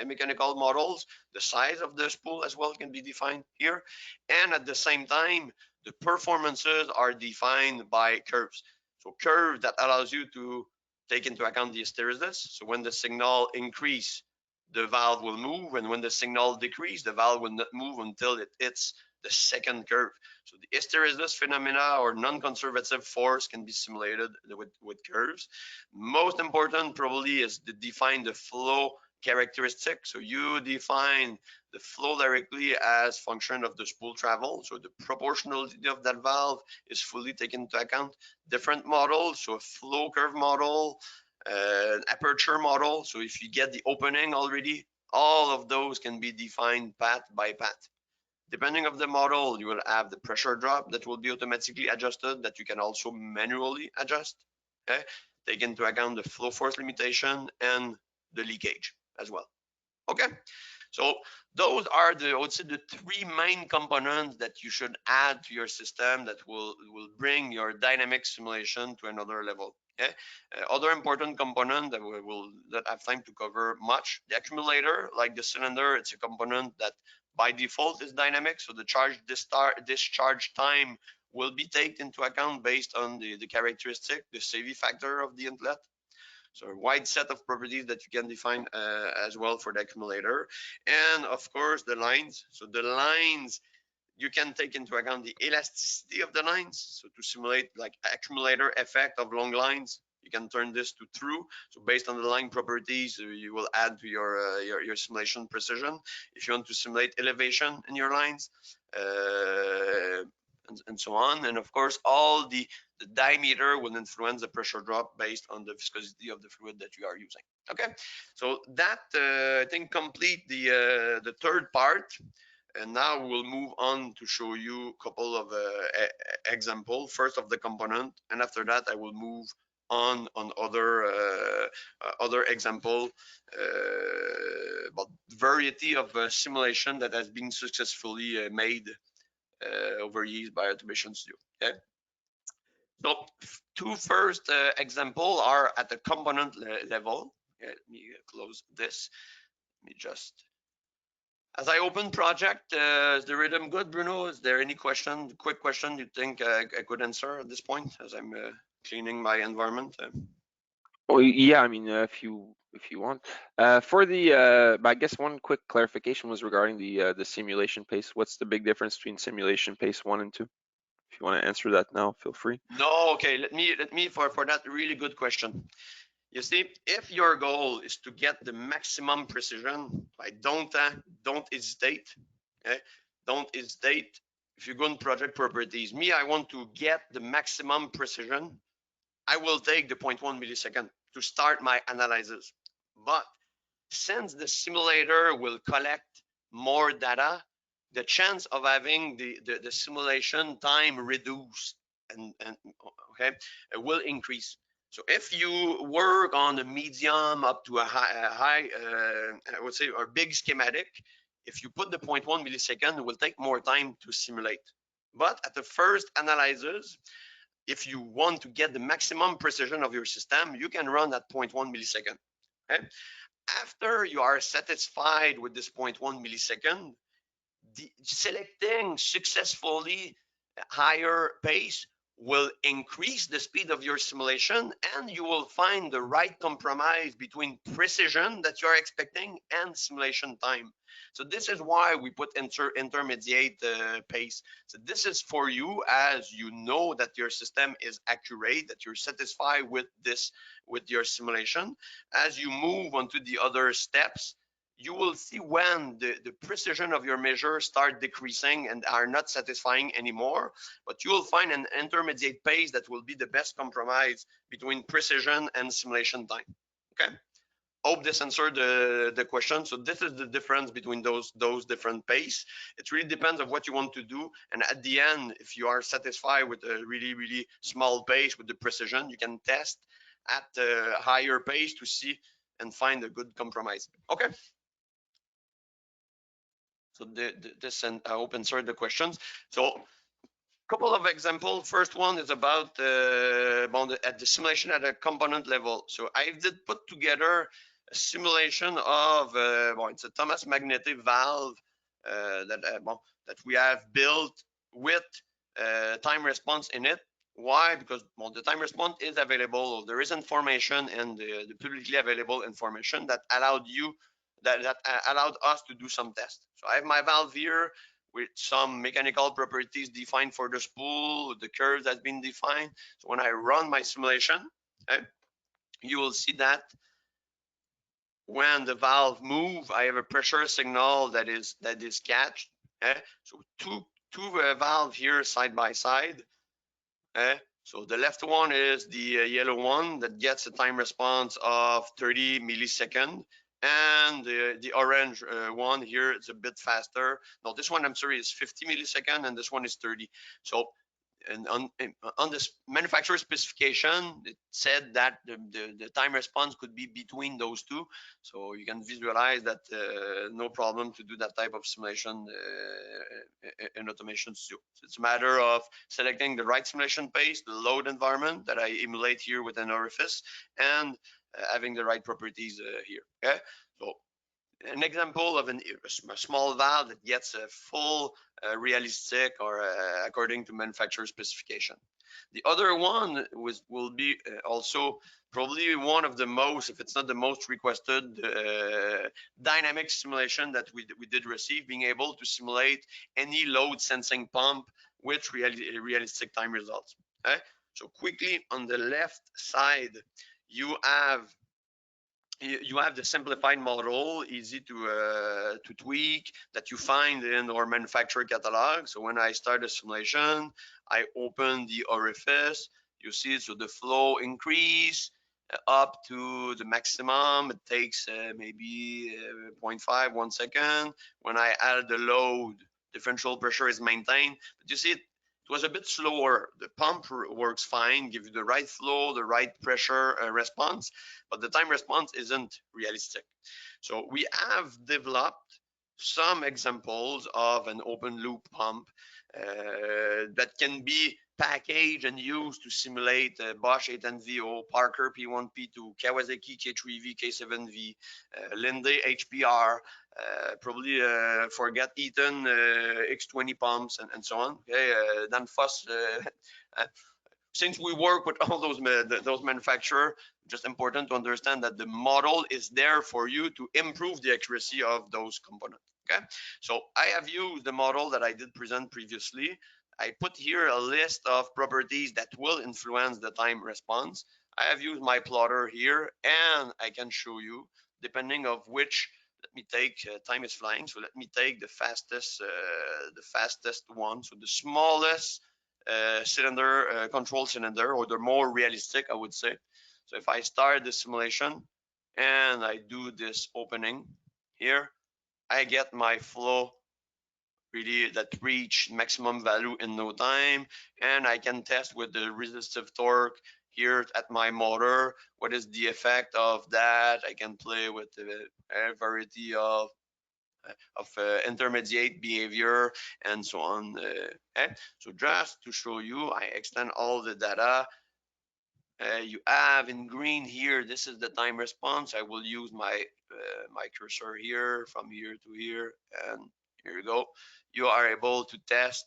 mechanical models. The size of the spool as well can be defined here. And at the same time, the performances are defined by curves. So curve that allows you to take into account the hysteresis. So when the signal increase, the valve will move, and when the signal decrease, the valve will not move until it hits the second curve. So the hysteresis phenomena or non-conservative force can be simulated with curves. Most important probably is to define the flow characteristic. So you define the flow directly as function of the spool travel. So the proportionality of that valve is fully taken into account. Different models, so a flow curve model, aperture model. So if you get the opening already, all of those can be defined path by path. Depending on the model, you will have the pressure drop that will be automatically adjusted, that you can also manually adjust. Okay, take into account the flow force limitation and the leakage as well. Okay, so those are I would say, the 3 main components that you should add to your system that will bring your dynamic simulation to another level. Okay, other important component that we will not have time to cover much. The accumulator, like the cylinder, it's a component that by default is dynamic. So the charge discharge time will be taken into account based on the characteristic, the CV factor of the inlet. So a wide set of properties that you can define as well for the accumulator. And of course, the lines. So the lines, you can take into account the elasticity of the lines. So to simulate like accumulator effect of long lines, you can turn this to true. So based on the line properties, you will add to your simulation precision. If you want to simulate elevation in your lines, and so on. And of course, all the diameter will influence the pressure drop based on the viscosity of the fluid that you are using. Okay, so that I think complete the third part. And now we'll move on to show you a couple of example, first of the component, and after that I will move on other example about variety of simulation that has been successfully made over years by Automation Studio. Okay, so 2 first example are at the component level. Okay, let me close this. Let me just. As I open project, is the rhythm good, Bruno? Is there any question, quick question you think I could answer at this point as I'm cleaning my environment? Oh, yeah, I mean, if you want. For the, I guess one quick clarification was regarding the simulation pace. What's the big difference between simulation pace 1 and 2? If you want to answer that now, feel free. No, okay. Let me for that really good question. You see, if your goal is to get the maximum precision, don't hesitate. Okay? Don't hesitate. If you go in project properties, I want to get the maximum precision. I will take the 0.1 millisecond to start my analysis. But since the simulator will collect more data, the chance of having the simulation time reduced and okay, it will increase. So if you work on a medium up to a high I would say, or big schematic, if you put the 0.1 millisecond, it will take more time to simulate. But at the first analysis, if you want to get the maximum precision of your system, you can run at 0.1 millisecond. Okay? After you are satisfied with this 0.1 millisecond, selecting successfully a higher pace will increase the speed of your simulation, and you will find the right compromise between precision that you're expecting and simulation time. So this is why we put intermediate pace. So this is for you, as you know that your system is accurate, that you're satisfied with this, with your simulation. As you move on to the other steps, you will see when the precision of your measures start decreasing and are not satisfying anymore, but you will find an intermediate pace that will be the best compromise between precision and simulation time. Okay? Hope this answered the question. So this is the difference between those different pace. It really depends on what you want to do. And at the end, if you are satisfied with a really, really small pace with the precision, you can test at a higher pace to see and find a good compromise. Okay? So this, and I hope answered the questions. So couple of examples. First one is about at the simulation at a component level. So I did put together a simulation of it's a Thomas magnetic valve that we have built with time response in it. Why? Because the time response is available. There is information and the publicly available information that allowed you that allowed us to do some tests. So I have my valve here with some mechanical properties defined for the spool, the curve that's been defined. So when I run my simulation, okay, you will see that when the valve move, I have a pressure signal that is catched. Okay? So two valve here side by side. Okay? So the left one is the yellow one that gets a time response of 30 milliseconds. And the orange one here, it's a bit faster. No, this one, I'm sorry, is 50 milliseconds, and this one is 30. So, and on this manufacturer specification, it said that the time response could be between those two. So you can visualize that no problem to do that type of simulation in automation studio. So it's a matter of selecting the right simulation pace, the load environment that I emulate here with an orifice, and having the right properties here. Okay, so an example of a small valve that gets a full realistic or according to manufacturer specification. The other one will be also probably one of the most, if it's not the most requested dynamic simulation that we did receive, being able to simulate any load sensing pump with realistic time results. Okay? So quickly on the left side, you have the simplified model, easy to tweak, that you find in our manufacturer catalog. So when I start a simulation, I open the orifice, you see, so the flow increase up to the maximum. It takes maybe 0.5, 1 second. When I add the load, differential pressure is maintained. But you see, it was a bit slower. The pump works fine, give you the right flow, the right pressure response, but the time response isn't realistic. So we have developed some examples of an open loop pump that can be packaged and used to simulate Bosch 8NVO, Parker P1, P2, Kawasaki K3V, K7V, Linde HPR, probably forget Eaton X20 pumps and so on. Okay, Danfoss. Since we work with all those manufacturers, just important to understand that the model is there for you to improve the accuracy of those components. Okay, so I have used the model that I did present previously. I put here a list of properties that will influence the time response. I have used my plotter here, and I can show you, depending of which, let me take, time is flying, so let me take the fastest one, so the smallest cylinder, control cylinder, or the more realistic, I would say. So if I start the simulation and I do this opening here, I get my flow really that reach maximum value in no time, and I can test with the resistive torque here at my motor what is the effect of that. I can play with a variety of intermediate behavior and so on. Okay? So just to show you, I extend all the data. You have in green here, this is the time response. I will use my my cursor here from here to here, and here you go. You are able to test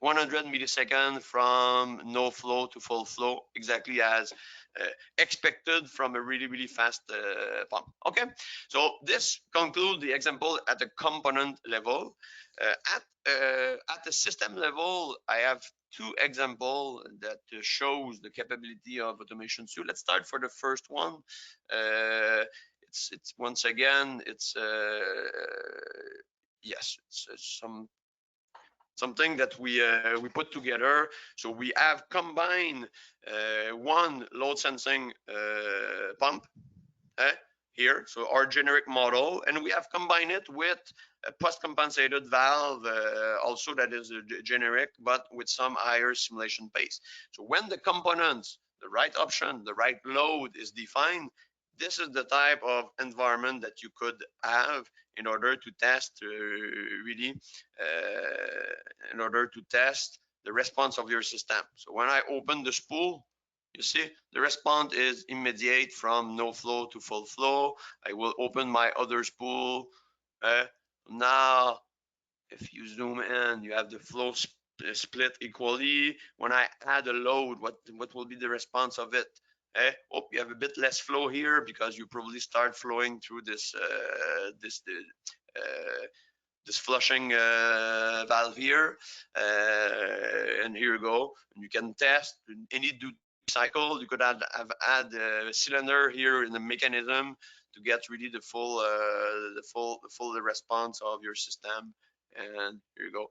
100 milliseconds from no flow to full flow, exactly as expected from a really fast pump. Okay, so this concludes the example at the component level. At the system level, I have two examples that shows the capability of automation suite. Let's start for the first one. It's once again, it's yes, it's something that we put together. So we have combined one load sensing pump here, so our generic model, and we have combined it with a post-compensated valve, also that is generic, but with some higher simulation pace. So when the components, the right option, the right load is defined, this is the type of environment that you could have in order to test in order to test the response of your system. So when I open the spool, you see the response is immediate from no flow to full flow. I will open my other spool. Now, if you zoom in, you have the flow split equally. When I add a load, what will be the response of it? Oh, you have a bit less flow here because you probably start flowing through this flushing valve here, and here you go. And you can test any duty cycle. You could add a cylinder here in the mechanism to get really the full response of your system. And here you go.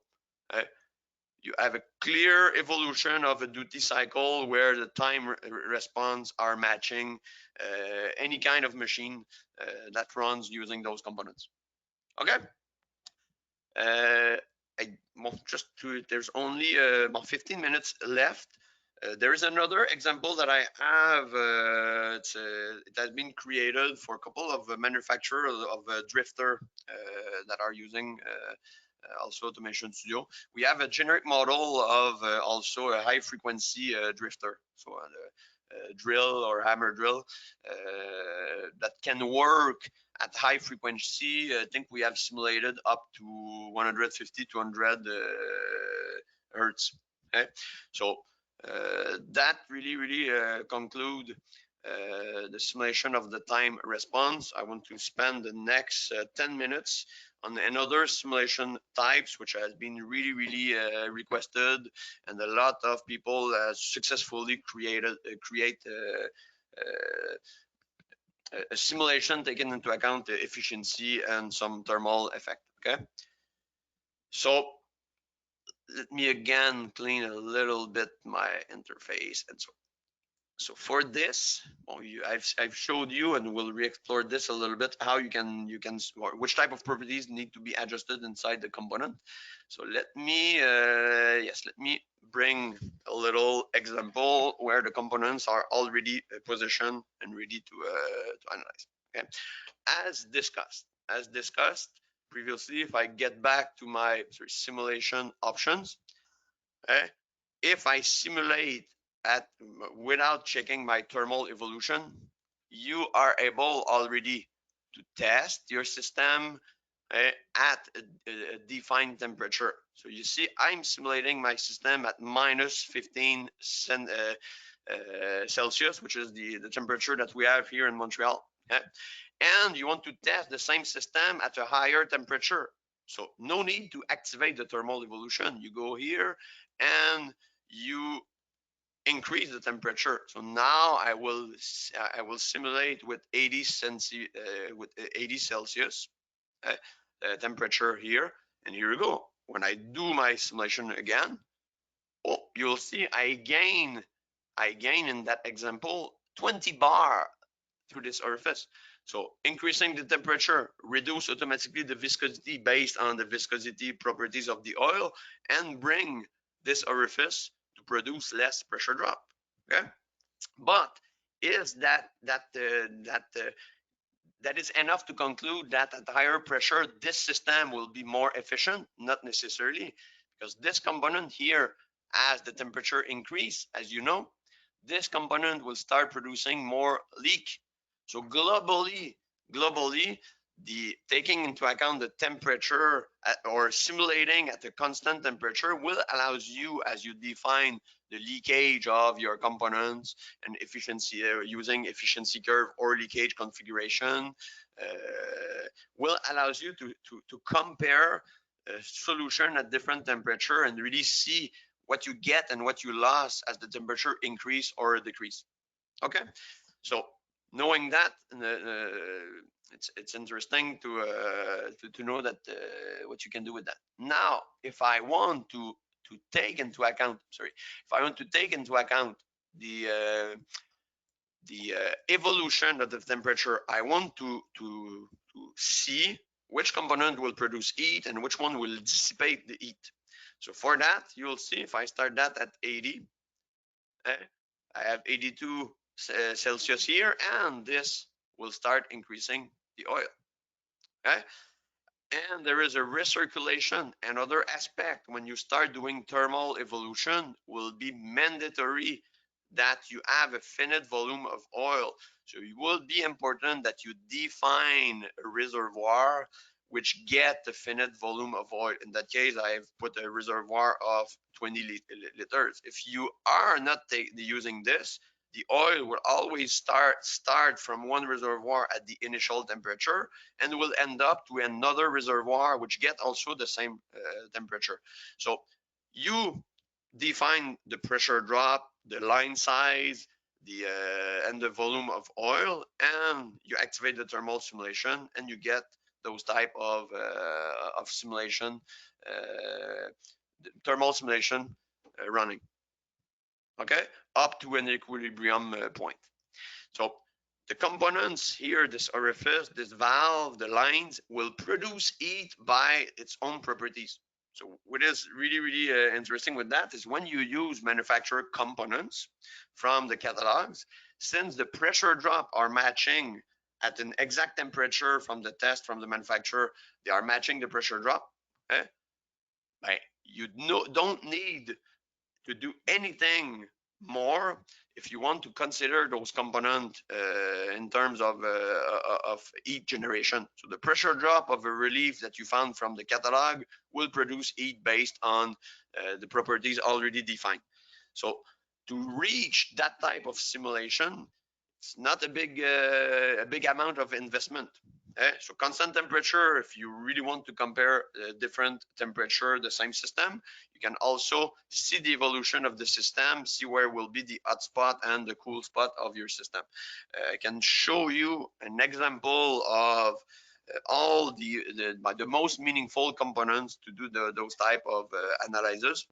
You have a clear evolution of a duty cycle where the time response are matching any kind of machine that runs using those components. Okay. There's only about 15 minutes left. There is another example that I have. It has been created for a couple of manufacturers of drifter that are using also Automation Studio. We have a generic model of also a high frequency drifter, so a drill or hammer drill that can work at high frequency. I think we have simulated up to 150 to 100 hertz. Okay, so that really conclude the simulation of the time response. I want to spend the next 10 minutes on another simulation types, which has been really requested, and a lot of people successfully create a simulation taking into account the efficiency and some thermal effect. Okay, so let me again clean a little bit my interface and so for this, well, I've showed you, and we'll re-explore this a little bit, how you can or which type of properties need to be adjusted inside the component. So let me bring a little example where the components are already positioned and ready to analyze. Okay, as discussed previously, if I get back to my simulation options, if I simulate without checking my thermal evolution, you are able already to test your system at a defined temperature. So you see, I'm simulating my system at minus 15 Celsius, which is the temperature that we have here in Montreal. Okay? And you want to test the same system at a higher temperature. So no need to activate the thermal evolution. You go here and you increase the temperature. So now I will simulate with 80 Celsius temperature here, and here we go. When I do my simulation again, oh, you'll see I gain in that example 20 bar through this orifice. So increasing the temperature reduce automatically the viscosity based on the viscosity properties of the oil and bring this orifice to produce less pressure drop. Okay, but is that is enough to conclude that at higher pressure this system will be more efficient? Not necessarily, because this component here, as the temperature increase, as you know, this component will start producing more leak. So globally, the taking into account the temperature or simulating at a constant temperature will allows you, as you define the leakage of your components and efficiency using efficiency curve or leakage configuration, will allows you to compare a solution at different temperature and really see what you get and what you lost as the temperature increase or decrease. Okay, so knowing that, it's interesting to know that what you can do with that. Now, if I want to take into account, the evolution of the temperature, I want to see which component will produce heat and which one will dissipate the heat. So for that, you'll see if I start that at 80, I have 82 Celsius here, and this will start increasing the oil. Okay? And there is a recirculation. Another aspect when you start doing thermal evolution will be mandatory that you have a finite volume of oil. So it will be important that you define a reservoir which get the finite volume of oil. In that case, I've put a reservoir of 20 liters. If you are not using this, the oil will always start from one reservoir at the initial temperature and will end up to another reservoir which get also the same temperature. So you define the pressure drop, the line size, and the volume of oil, and you activate the thermal simulation, and you get those type of simulation, thermal simulation running. Okay, up to an equilibrium point. So the components here, this orifice, this valve, the lines, will produce heat by its own properties. So what is really, really interesting with that is when you use manufacturer components from the catalogs, since the pressure drop are matching at an exact temperature from the test from the manufacturer, they are matching the pressure drop. You don't need to do anything more if you want to consider those components in terms of heat generation. So the pressure drop of a relief that you found from the catalog will produce heat based on the properties already defined. So to reach that type of simulation, it's not a big amount of investment. So constant temperature, if you really want to compare different temperature, the same system, you can also see the evolution of the system, see where will be the hot spot and the cool spot of your system. I can show you an example of all the most meaningful components to do those type of analysis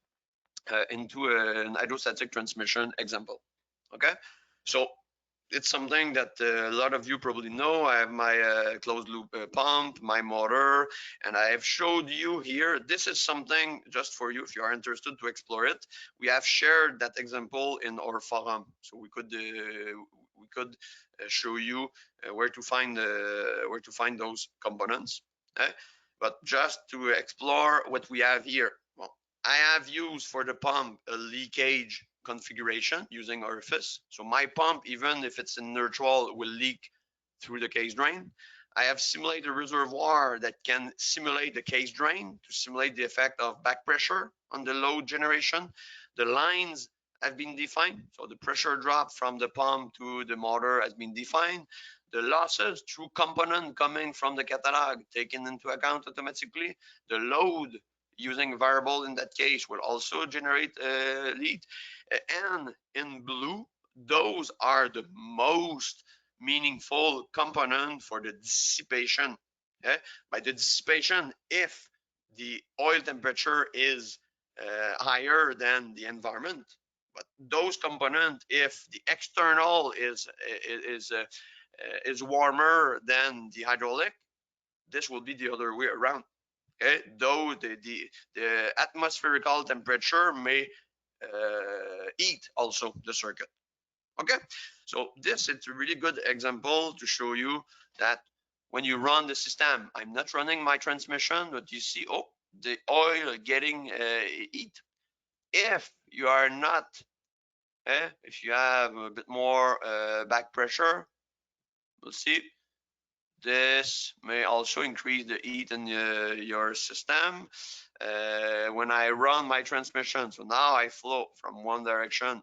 into an hydrostatic transmission example. Okay, so it's something that a lot of you probably know. I have my closed loop pump, my motor, and I have showed you here. This is something just for you if you are interested to explore it. We have shared that example in our forum, so we could show you where to find those components. But just to explore what we have here, well, I have used for the pump a leakage configuration using orifice. So my pump, even if it's in neutral, will leak through the case drain. I have simulated a reservoir that can simulate the case drain to simulate the effect of back pressure on the load generation. The lines have been defined. So the pressure drop from the pump to the motor has been defined. The losses through component coming from the catalog taken into account automatically. The load using variable in that case will also generate lead. And in blue, those are the most meaningful component for the dissipation. Okay? By the dissipation, if the oil temperature is higher than the environment, but those components, if the external is warmer than the hydraulic, this will be the other way around. Okay, though the atmospherical temperature may heat also the circuit. Okay, so this is a really good example to show you that when you run the system, I'm not running my transmission, but you see, oh, the oil getting heat. If you are not, if you have a bit more back pressure, we'll see. This may also increase the heat in your system. When I run my transmission, so now I flow from one direction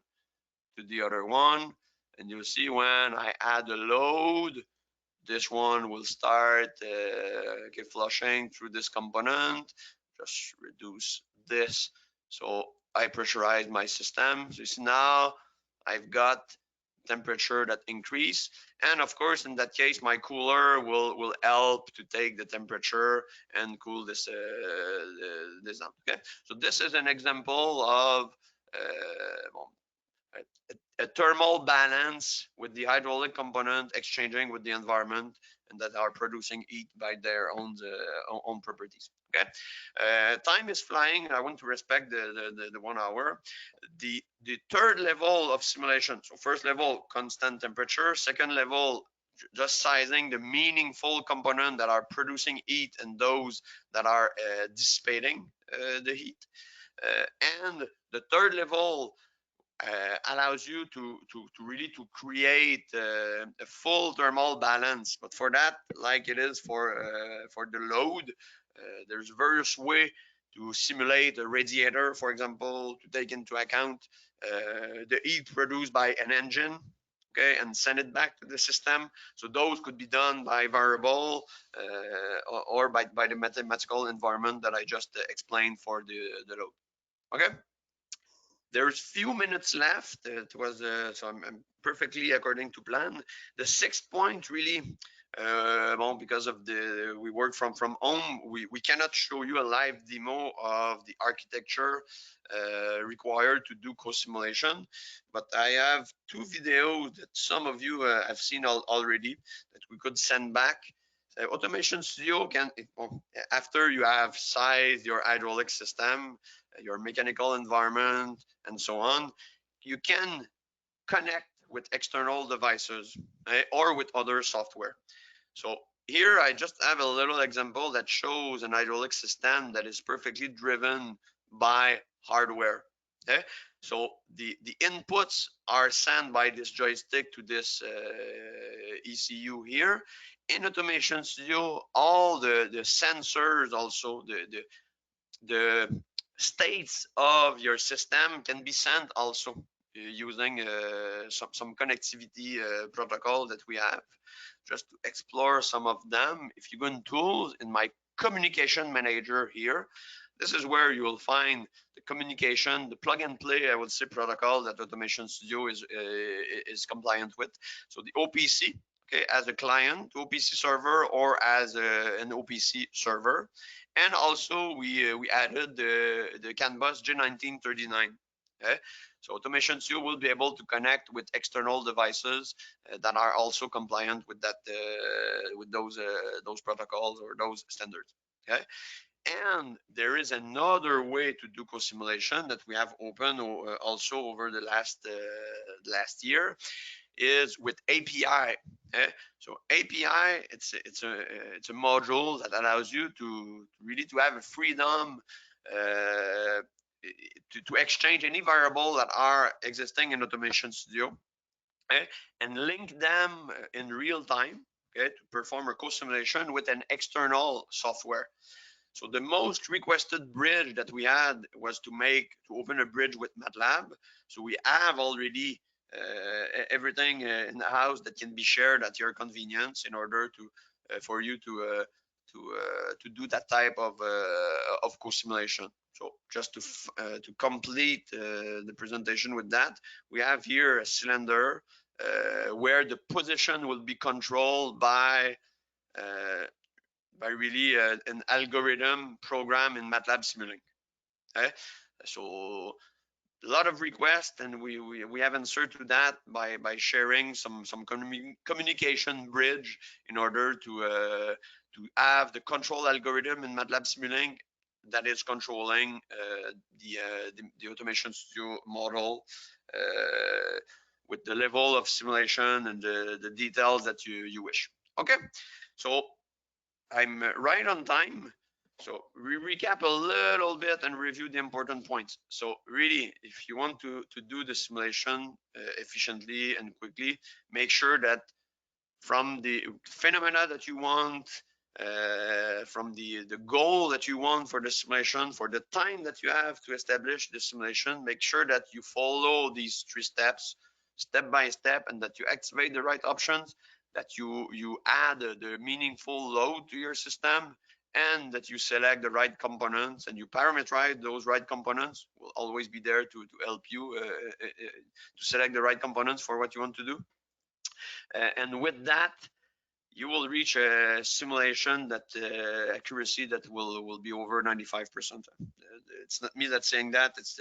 to the other one, and you'll see when I add a load, this one will start flushing through this component. Just reduce this. So I pressurize my system. So you see now I've got temperature that increase, and of course in that case my cooler will help to take the temperature and cool this down. Okay, so this is an example of a thermal balance with the hydraulic component exchanging with the environment and that are producing heat by their own properties. Okay, time is flying. I want to respect the 1 hour. The third level of simulation. So first level, constant temperature. Second level, just sizing the meaningful component that are producing heat and those that are dissipating the heat. And the third level allows you to really to create a full thermal balance. But for that, like it is for the load, there's various way to simulate a radiator, for example, to take into account the heat produced by an engine. Okay, and send it back to the system. So those could be done by variable or by the mathematical environment that I just explained for the load. Okay. There's few minutes left. It was so I'm perfectly according to plan. The sixth point really, well, because of the we work from home, we cannot show you a live demo of the architecture required to do cosimulation, but I have two videos that some of you have seen already that we could send back. Automation Studio can, after you have sized your hydraulic system, your mechanical environment, and so on, you can connect with external devices or with other software. So here I just have a little example that shows an hydraulic system that is perfectly driven by hardware. Okay, so the inputs are sent by this joystick to this ECU here. In Automation Studio, all the sensors, also the states of your system can be sent also using some connectivity protocol that we have. Just to explore some of them, if you go in tools in my communication manager here, this is where you will find the communication, the plug and play, I would say, protocol that Automation Studio is compliant with. So the OPC, okay, as a client, OPC server, or as an OPC server. And also we added the CAN bus J1939. Okay, so Automation Studio will be able to connect with external devices that are also compliant with that with those protocols or those standards. Okay, and there is another way to do cosimulation that we have open also over the last year, is with API. So API, it's a module that allows you to really to have a freedom to exchange any variable that are existing in Automation Studio and link them in real time to perform a co-simulation with an external software. So the most requested bridge that we had was to open a bridge with MATLAB. So we have already everything in the house that can be shared at your convenience in order to for you to do that type of co-simulation. So just to complete the presentation with that, we have here a cylinder where the position will be controlled by really an algorithm program in MATLAB Simulink. Okay? So a lot of requests, and we have answered to that by sharing some communication bridge in order to have the control algorithm in MATLAB Simulink that is controlling the Automation Studio model with the level of simulation and the details that you wish. Okay, so I'm right on time. So we recap a little bit and review the important points. So really, if you want to do the simulation efficiently and quickly, make sure that from the phenomena that you want, from the goal that you want for the simulation, for the time that you have to establish the simulation, make sure that you follow these 3 steps, step by step, and that you activate the right options, that you add the meaningful load to your system, and that you select the right components and you parameterize those right components. Will always be there to help you to select the right components for what you want to do. And with that, you will reach a simulation that accuracy that will be over 95%. It's not me that's saying that. It's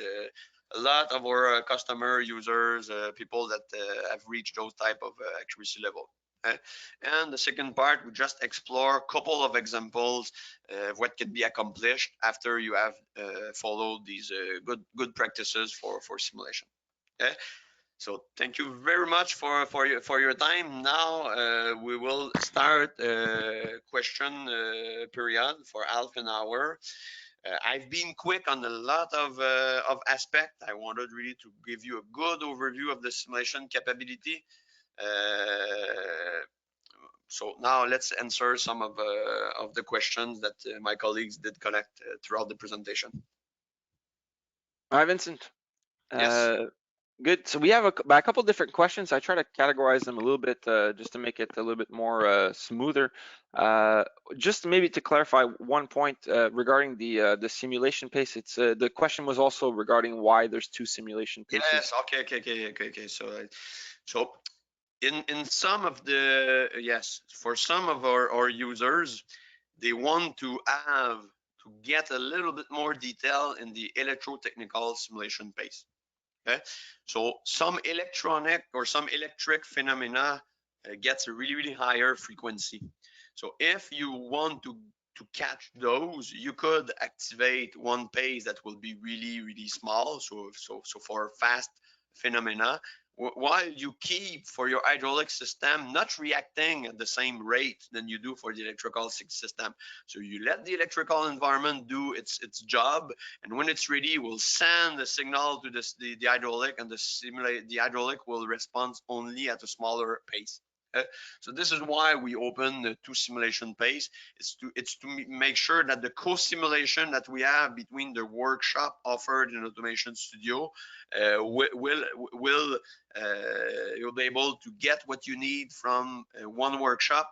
a lot of our customer users, people that have reached those type of accuracy level. And the second part, we just explore a couple of examples of what can be accomplished after you have followed these good practices for simulation. Okay. So thank you very much for your time. Now we will start a question period for half an hour. I've been quick on a lot of aspects. I wanted really to give you a good overview of the simulation capability. So now let's answer some of the questions that my colleagues did collect throughout the presentation. Hi, Vincent. Yes. Good. So we have a couple different questions. I try to categorize them a little bit just to make it a little bit more smoother. Just maybe to clarify one point regarding the simulation pace. It's the question was also regarding why there's 2 simulation paces. Yes. Okay. So in some of the for some of our users, they want to get a little bit more detail in the electrotechnical simulation pace. Okay, so some electronic or some electric phenomena gets a really higher frequency. So if you want to catch those, you could activate one pace that will be really small. So for fast phenomena, while you keep for your hydraulic system not reacting at the same rate than you do for the electrical system. So you let the electrical environment do its job, and when it's ready, we'll send the signal to the hydraulic, and the hydraulic will respond only at a smaller pace. So this is why we open the 2 simulation pace. It's to make sure that the co-simulation that we have between the workshop offered in Automation Studio you'll be able to get what you need from one workshop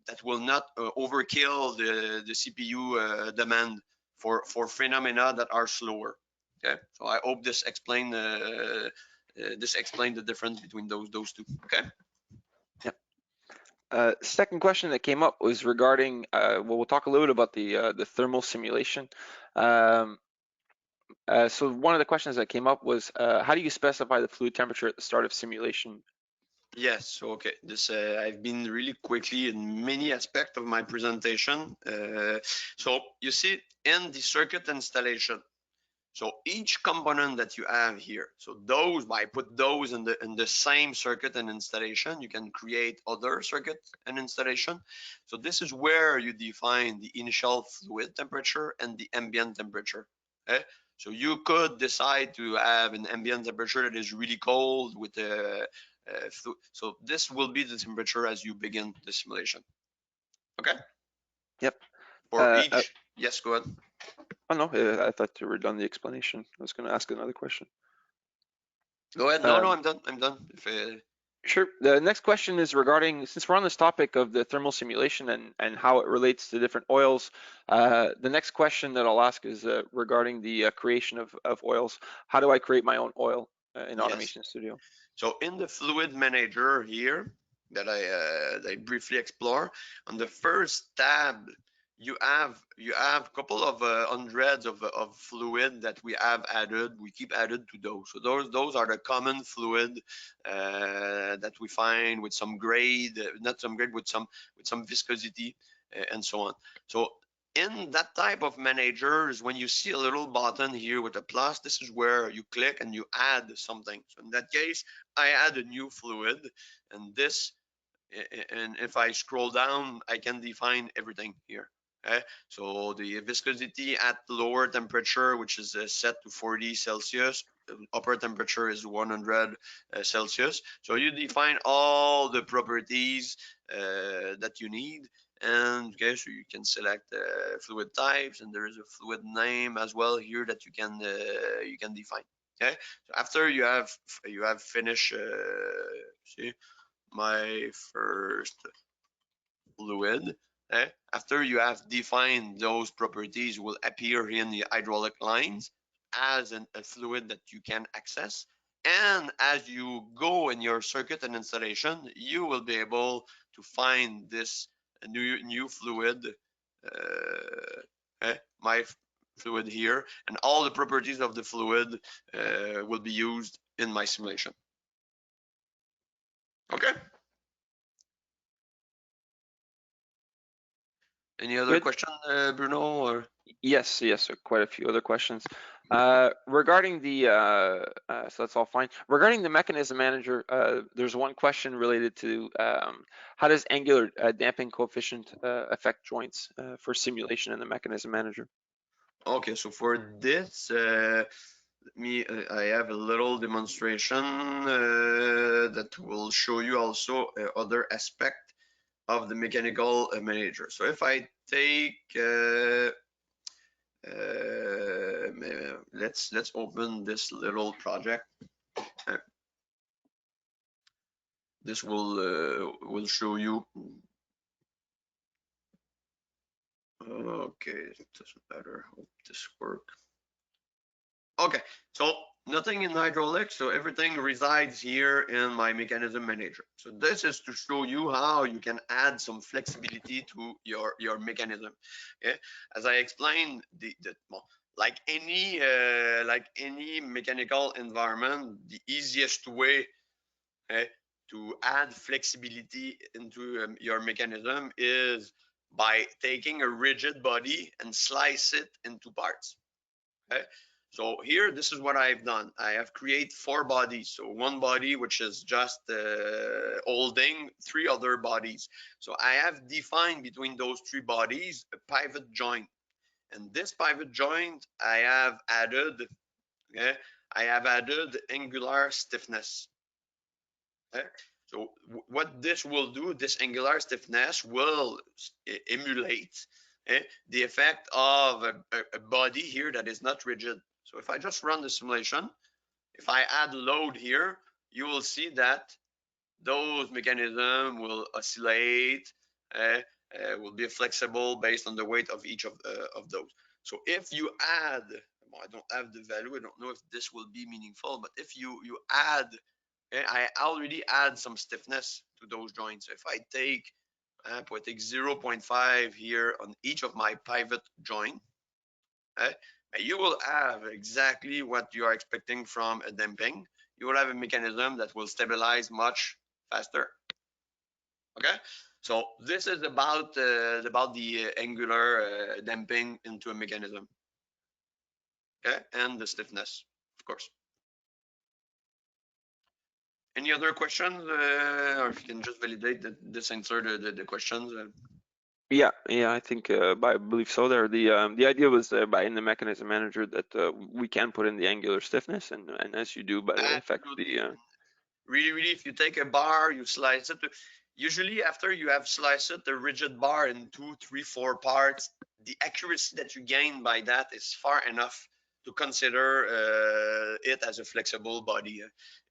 that will not overkill the CPU demand for phenomena that are slower. Okay, so I hope this explained the difference between those two. Okay. Second question that came up was regarding, well, we'll talk a little bit about the thermal simulation. So one of the questions that came up was, how do you specify the fluid temperature at the start of simulation? Yes, okay. This I've been really quickly in many aspects of my presentation. So you see in the circuit installation, so each component that you have here, so those, by put those in the same circuit and installation, you can create other circuit and installation. So this is where you define the initial fluid temperature and the ambient temperature. Okay? So you could decide to have an ambient temperature that is really cold with a so this will be the temperature as you begin the simulation. Okay. Yep. For each Yes, go ahead. Oh no, I thought you were done the explanation. I was going to ask another question. Go ahead. No, Um, I'm done. I'm done. Sure. The next question is regarding, since we're on this topic of the thermal simulation and how it relates to different oils, the next question that I'll ask is regarding the creation of oils. How do I create my own oil in Yes. Automation Studio? So in the fluid manager here that I briefly explore, on the first tab, you have a couple of hundreds of fluid that we have added. We keep added to those. So those are the common fluid that we find with some grade, not some grade, with some viscosity and so on. So in that type of managers, when you see a little button here with a plus, this is where you click and you add something. So in that case, I add a new fluid, and this, and if I scroll down, I can define everything here. Okay, so the viscosity at lower temperature, which is set to 40 Celsius, upper temperature is 100 Celsius. So you define all the properties that you need, and okay, so you can select fluid types, and there is a fluid name as well here that you can define. Okay, so after you have finished, see, my first fluid. After you have defined those properties, will appear in the hydraulic lines as a fluid that you can access. And as you go in your circuit and installation, you will be able to find this new fluid, my fluid here, and all the properties of the fluid will be used in my simulation. Okay. Any other Good. question, Bruno? Or Yes, quite a few other questions. Regarding the, so that's all fine. Regarding the mechanism manager, there's one question related to how does angular damping coefficient affect joints for simulation in the mechanism manager? okay, so for this, I have a little demonstration that will show you also other aspect of the mechanical manager. So if I take let's open this little project. This will show you. Okay, it doesn't matter. Hope this works. Okay, so nothing in hydraulics, so everything resides here in my mechanism manager. So this is to show you how you can add some flexibility to your mechanism. Okay, as I explained, well, like any mechanical environment, the easiest way, okay, to add flexibility into your mechanism is by taking a rigid body and slice it into parts. Okay, so here, this is what I've done. I have created 4 bodies. So one body, which is just holding 3 other bodies. So I have defined between those 3 bodies a pivot joint. And this pivot joint, okay, I have added angular stiffness. Okay? So what this will do, this angular stiffness will emulate the effect of a body here that is not rigid. So if I just run the simulation, if I add load here, you will see that those mechanisms will oscillate, will be flexible based on the weight of each of those. So if you add, well, I don't have the value, I don't know if this will be meaningful, but if you add, I already add some stiffness to those joints. If I take 0.5 here on each of my pivot joint, you will have exactly what you are expecting from a damping. You will have a mechanism that will stabilize much faster. Okay, so this is about the angular damping into a mechanism. Okay, and the stiffness, of course. Any other questions, or if you can just validate that this answer the questions? Yeah, I think I believe so. There, the idea was by in the mechanism manager that we can put in the angular stiffness, and as you do, by affect Absolutely. the. Really, if you take a bar, you slice it. usually after you have sliced the rigid bar in 2, 3, 4 parts, the accuracy that you gain by that is far enough to consider it as a flexible body.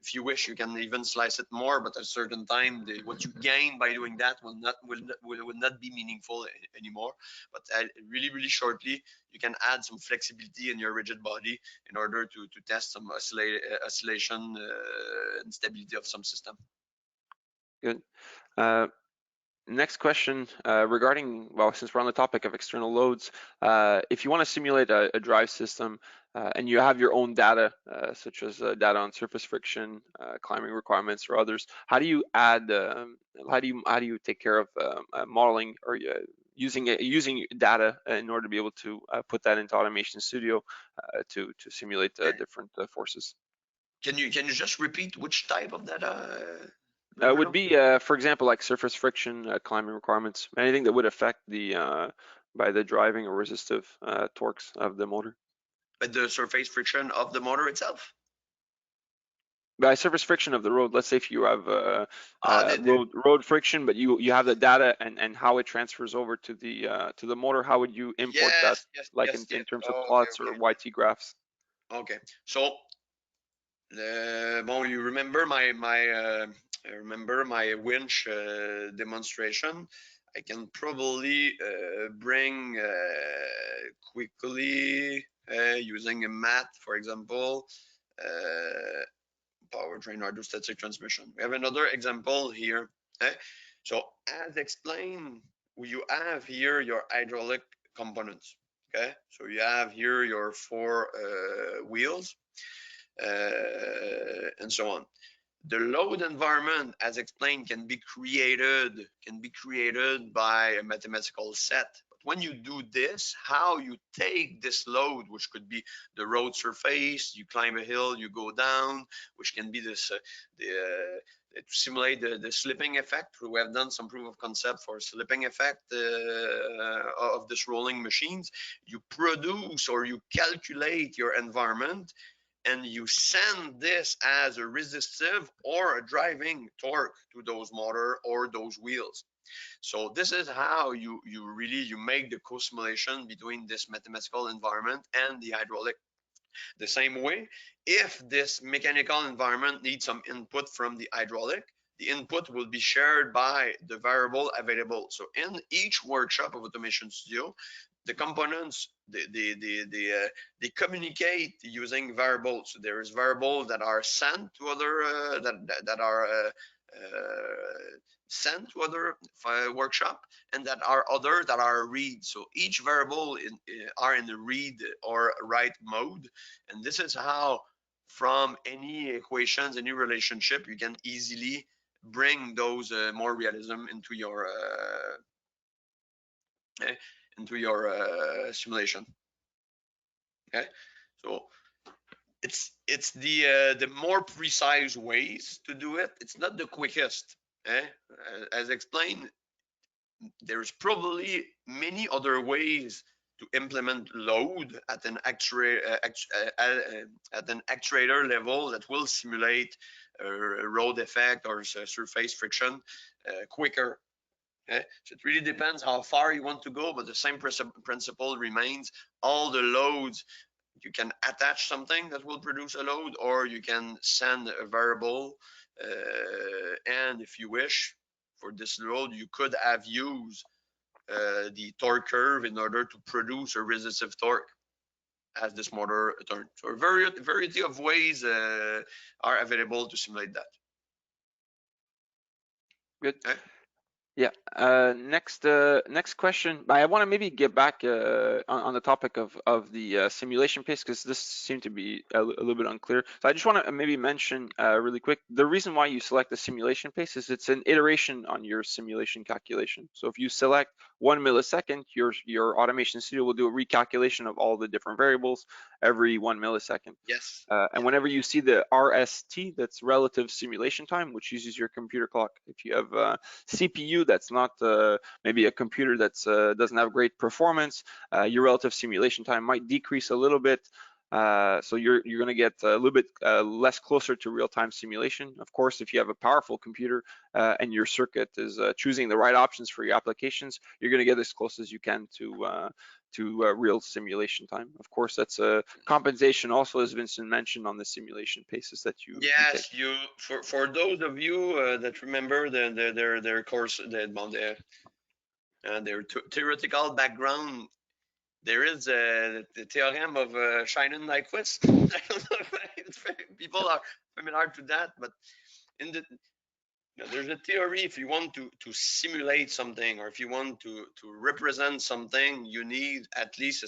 If you wish, you can even slice it more, but at a certain time, what you gain by doing that will not be meaningful anymore. But really, really shortly, you can add some flexibility in your rigid body in order to test some oscillation and stability of some system. Good. Next question regarding, well, since we're on the topic of external loads, if you want to simulate a drive system and you have your own data, such as data on surface friction, climbing requirements, or others, how do you add, how do you take care of modeling or using data in order to be able to put that into Automation Studio to simulate different forces? Can you just repeat which type of data? Would be, for example, like surface friction, climbing requirements, anything that would affect the by the driving or resistive torques of the motor. The surface friction of the motor itself. By surface friction of the road, let's say if you have Ah, road friction, but you have the data and how it transfers over to the motor, how would you import that, yes, yes, like yes, in yes. terms of Okay, plots or okay, YT graphs? okay. So, bon, you remember my winch demonstration. I can probably bring quickly using a mat, for example, powertrain hydrostatic transmission. We have another example here. So as explained, you have here your hydraulic components. Okay, so you have here your 4 wheels and so on. The load environment, as explained, can be created by a mathematical set. But when you do this, how you take this load, which could be the road surface, you climb a hill, you go down, which can be this to simulate the slipping effect. We have done some proof of concept for slipping effect of this rolling machines. You produce or you calculate your environment and you send this as a resistive or a driving torque to those motor or those wheels. So this is how you make the cosimulation between this mathematical environment and the hydraulic. The same way, if this mechanical environment needs some input from the hydraulic, the input will be shared by the variable available. So in each workshop of Automation Studio, the components they communicate using variables. So there is variables that are sent to other that are sent to other workshop, and that are other that are read. So each variable are in the read or write mode, and this is how from any equations, any relationship, you can easily bring those more realism into your simulation. Okay, so it's the more precise ways to do it. It's not the quickest. As explained, there's probably many other ways to implement load at an actuator level that will simulate a road effect or surface friction quicker. Okay? So it really depends how far you want to go, but the same principle remains. All the loads, you can attach something that will produce a load, or you can send a variable, and if you wish, for this load, you could have used the torque curve in order to produce a resistive torque as this motor turns. So a variety of ways are available to simulate that. Good. Okay. Yeah. Next question. I want to maybe get back on the topic of the simulation pace, because this seemed to be a little bit unclear. So I just want to maybe mention really quick, the reason why you select the simulation pace is it's an iteration on your simulation calculation. So if you select 1 millisecond, your Automation Studio will do a recalculation of all the different variables every 1 millisecond. Yes. And whenever you see the RST, that's relative simulation time, which uses your computer clock. If you have a CPU that's not maybe a computer that doesn't have great performance, your relative simulation time might decrease a little bit. So you're going to get a little bit less closer to real-time simulation. Of course, if you have a powerful computer and your circuit is choosing the right options for your applications, you're going to get as close as you can to real simulation time. Of course, that's a compensation also, as Vincent mentioned, on the simulation paces that you take. Yes, for those of you that remember their course, their theoretical background, there is the theorem of Shannon-Nyquist. I don't know if people are familiar to that, but in the there's a theory. If you want to simulate something, or if you want to represent something, you need at least a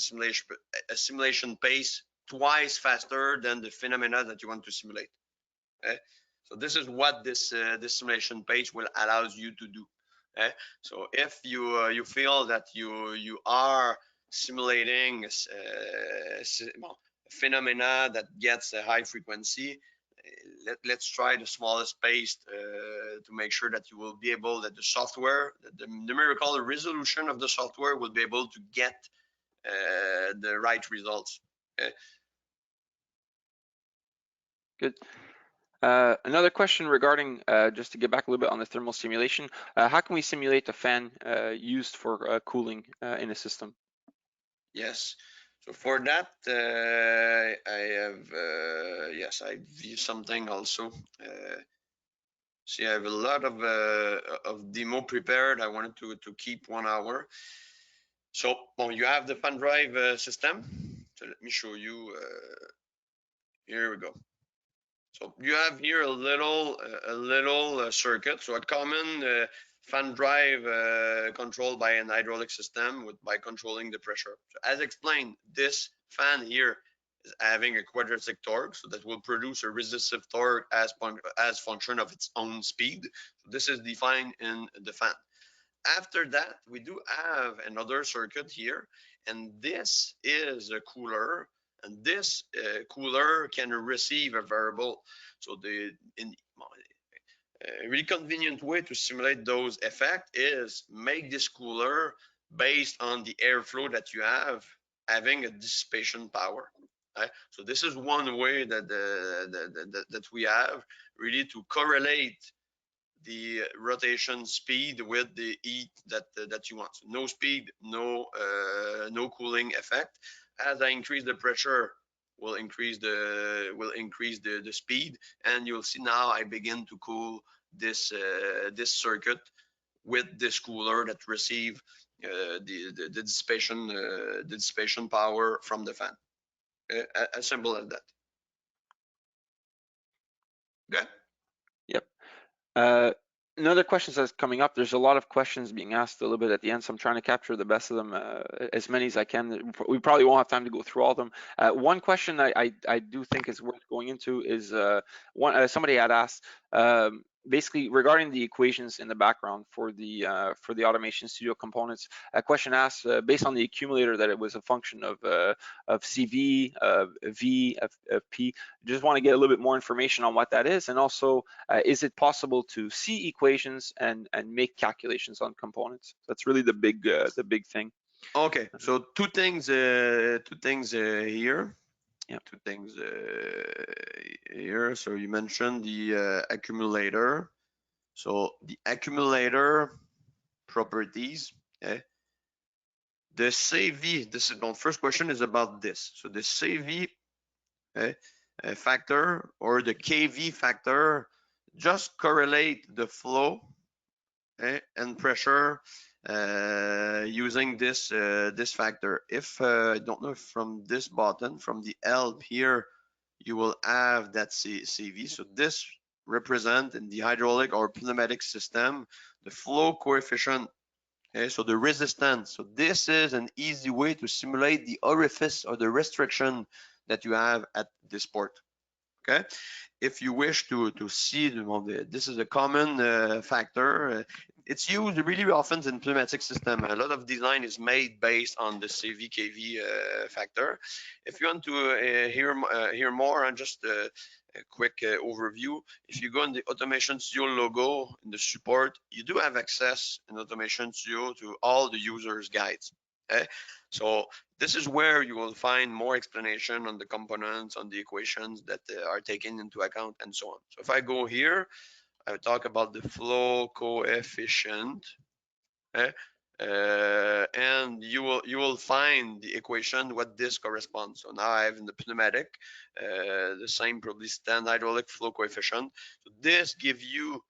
simulation pace twice faster than the phenomena that you want to simulate. Okay? So this is what this simulation page will allows you to do. Okay? So if you feel that you are simulating phenomena that gets a high frequency, let's try the smallest space to make sure that you will be able, that the software, the numerical resolution of the software will be able to get the right results. Okay? Good. Another question regarding, just to get back a little bit on the thermal simulation, how can we simulate a fan used for cooling in a system? Yes. So for that, I have, yes, I view something also. See, I have a lot of demo prepared. I wanted to keep 1 hour. So, well, you have the fan drive system. So let me show you. Here we go. So you have here a little circuit. So a common fan drive controlled by an hydraulic system by controlling the pressure. So as explained, this fan here is having a quadratic torque, so that will produce a resistive torque as function of its own speed. So this is defined in the fan. After that, we do have another circuit here, and this is a cooler, and this cooler can receive a variable. So a really convenient way to simulate those effects is make this cooler based on the airflow that you have, having a dissipation power. Right? So this is one way that we have really to correlate the rotation speed with the heat that you want. So no speed, no cooling effect. As I increase the pressure, will increase the speed, and you'll see now I begin to cool this circuit with this cooler that receive the dissipation power from the fan. As simple as that. Okay. Yep. Another question that's coming up, there's a lot of questions being asked a little bit at the end, so I'm trying to capture the best of them, as many as I can. We probably won't have time to go through all of them. One question I do think is worth going into is somebody had asked, basically regarding the equations in the background for the Automation Studio components. A question asked, based on the accumulator, that it was a function of CV, V, of P. Just want to get a little bit more information on what that is, and also is it possible to see equations and make calculations on components? That's really the big thing. Okay, so two things here. Yep. Two things here. So you mentioned the accumulator. So the accumulator properties. Okay. The CV. This is the first question is about this. So the CV factor or the KV factor just correlate the flow and pressure using this factor. If I don't know if from this button, from the L here, you will have that CV. So this represent in the hydraulic or pneumatic system the flow coefficient. Okay, so the resistance. So this is an easy way to simulate the orifice or the restriction that you have at this port. Okay, if you wish to see this is a common factor. It's used really often in pneumatic system. A lot of design is made based on the CV-KV factor. If you want to hear more on just a quick overview, if you go in the Automation Studio logo in the support, you do have access in Automation Studio to all the users guides. Okay? So this is where you will find more explanation on the components, on the equations that are taken into account, and so on. So if I go here, I talk about the flow coefficient. Okay? And you will find the equation what this corresponds. So now I have in the pneumatic the same probably stand hydraulic flow coefficient. So this give you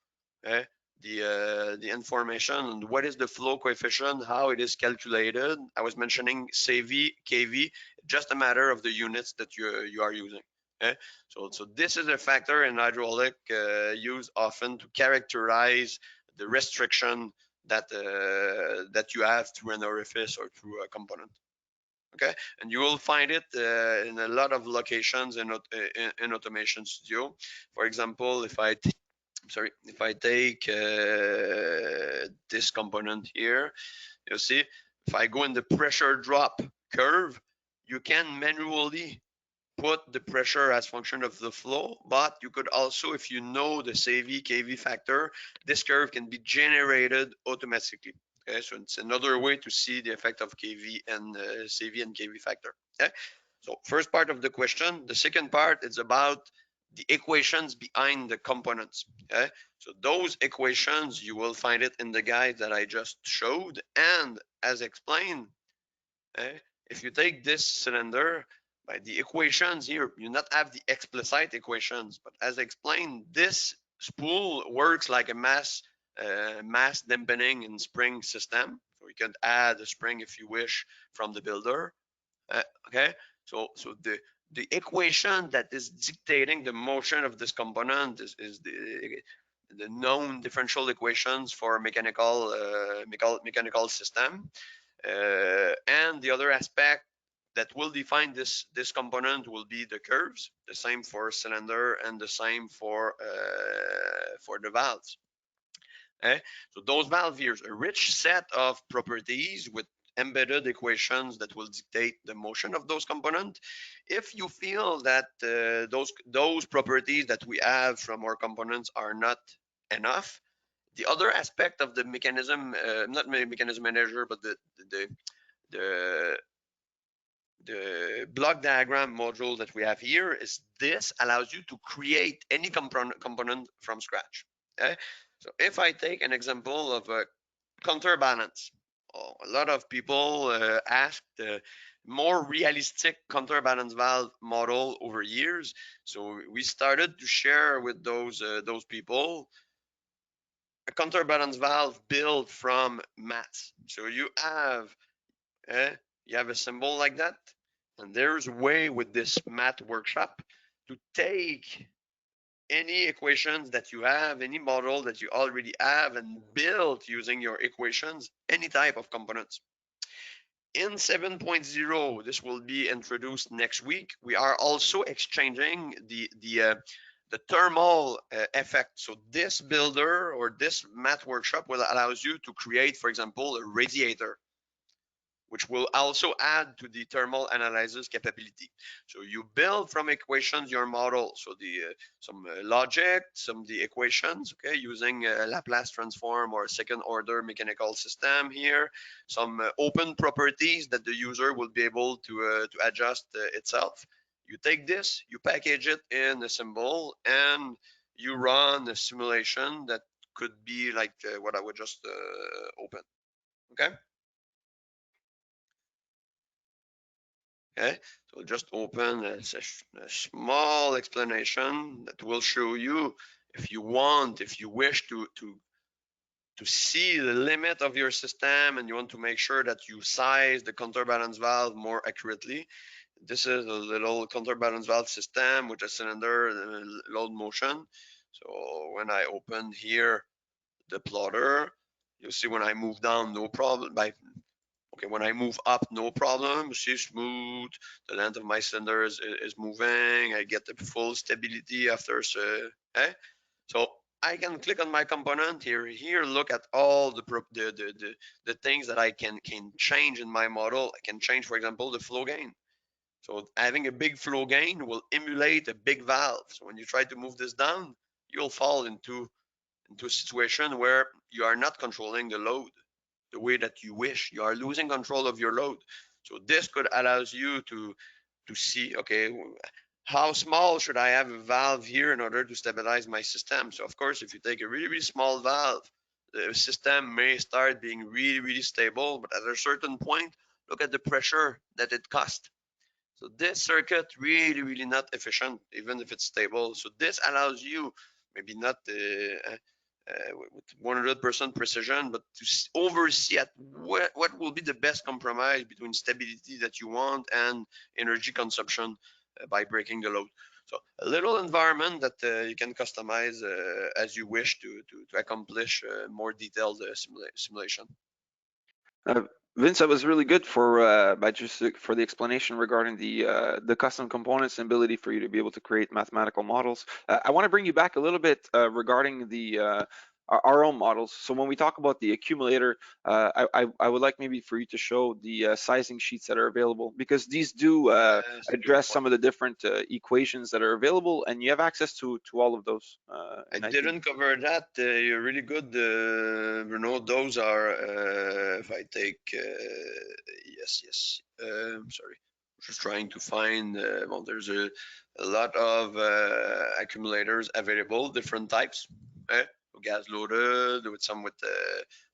the information on what is the flow coefficient, how it is calculated. I was mentioning CV, kV, just a matter of the units that you are using. Okay, so this is a factor in hydraulic used often to characterize the restriction that you have through an orifice or through a component. Okay, and you will find it in a lot of locations in Automation Studio. For example, if I take this component here, you see, if I go in the pressure drop curve, you can manually put the pressure as function of the flow, but you could also, if you know the CV kV factor, this curve can be generated automatically. Okay, so it's another way to see the effect of kV and CV and kV factor. Okay, so first part of the question. The second part is about the equations behind the components. Okay, so those equations you will find it in the guide that I just showed, and as explained, if you take this cylinder, by the equations here, you not have the explicit equations, but as explained, this spool works like a mass dampening and spring system. So you can add a spring if you wish from the builder. Okay, so the equation that is dictating the motion of this component is the known differential equations for mechanical system. And the other aspect that will define this component will be the curves, the same for cylinder and the same for the valves. Okay? So those valves here, a rich set of properties with embedded equations that will dictate the motion of those components. If you feel that those properties that we have from our components are not enough, the other aspect of the mechanism, not mechanism manager, but the block diagram module that we have here is this allows you to create any component from scratch. Okay, so if I take an example of a counterbalance, a lot of people asked more realistic counterbalance valve model over years. So we started to share with those people a counterbalance valve built from mats. So you have a symbol like that, and there's a way with this mat workshop to take any equations that you have, any model that you already have, and build using your equations any type of components. In 7.0, this will be introduced next week. We are also exchanging the thermal effect. So this builder or this mat workshop will allows you to create, for example, a radiator, which will also add to the thermal analysis capability. So you build from equations your model. So some logic, some the equations, okay, using Laplace transform or second order mechanical system here, some open properties that the user will be able to adjust itself. You take this, you package it in a symbol, and you run a simulation that could be like what I would just open. Okay. Okay, so just open a small explanation that will show you if you want, if you wish to see the limit of your system and you want to make sure that you size the counterbalance valve more accurately. This is a little counterbalance valve system with a cylinder load motion. So when I open here the plotter, you'll see when I move down, no problem. Okay, when I move up, no problem. See, smooth. The length of my cylinder is moving. I get the full stability after. So I can click on my component here. Here, look at all the things that I can change in my model. I can change, for example, the flow gain. So having a big flow gain will emulate a big valve. So when you try to move this down, you'll fall into a situation where you are not controlling the load. the way that you wish. You are losing control of your load. So this could allows you to see, okay, how small should I have a valve here in order to stabilize my system? So of course, if you take a really, really small valve, the system may start being really, really stable, but at a certain point, look at the pressure that it costs. So this circuit really, really not efficient, even if it's stable. So this allows you, maybe not with 100% precision, but to oversee at what will be the best compromise between stability that you want and energy consumption by breaking the load. So a little environment that you can customize as you wish to accomplish more detailed simulation. Uh, Vince, that was really good for by just for the explanation regarding the custom components and ability for you to be able to create mathematical models. I want to bring you back a little bit regarding the our own models. So when we talk about the accumulator, I would like maybe for you to show the sizing sheets that are available, because these do Yes, good address point. some of the different equations that are available, and you have access to all of those. I And I think didn't cover that. You're really good, Bruno. Those are, if I take, yes, yes. Sorry, just trying to find. Well, there's a lot of accumulators available, different types. Eh? Gas loaded with some with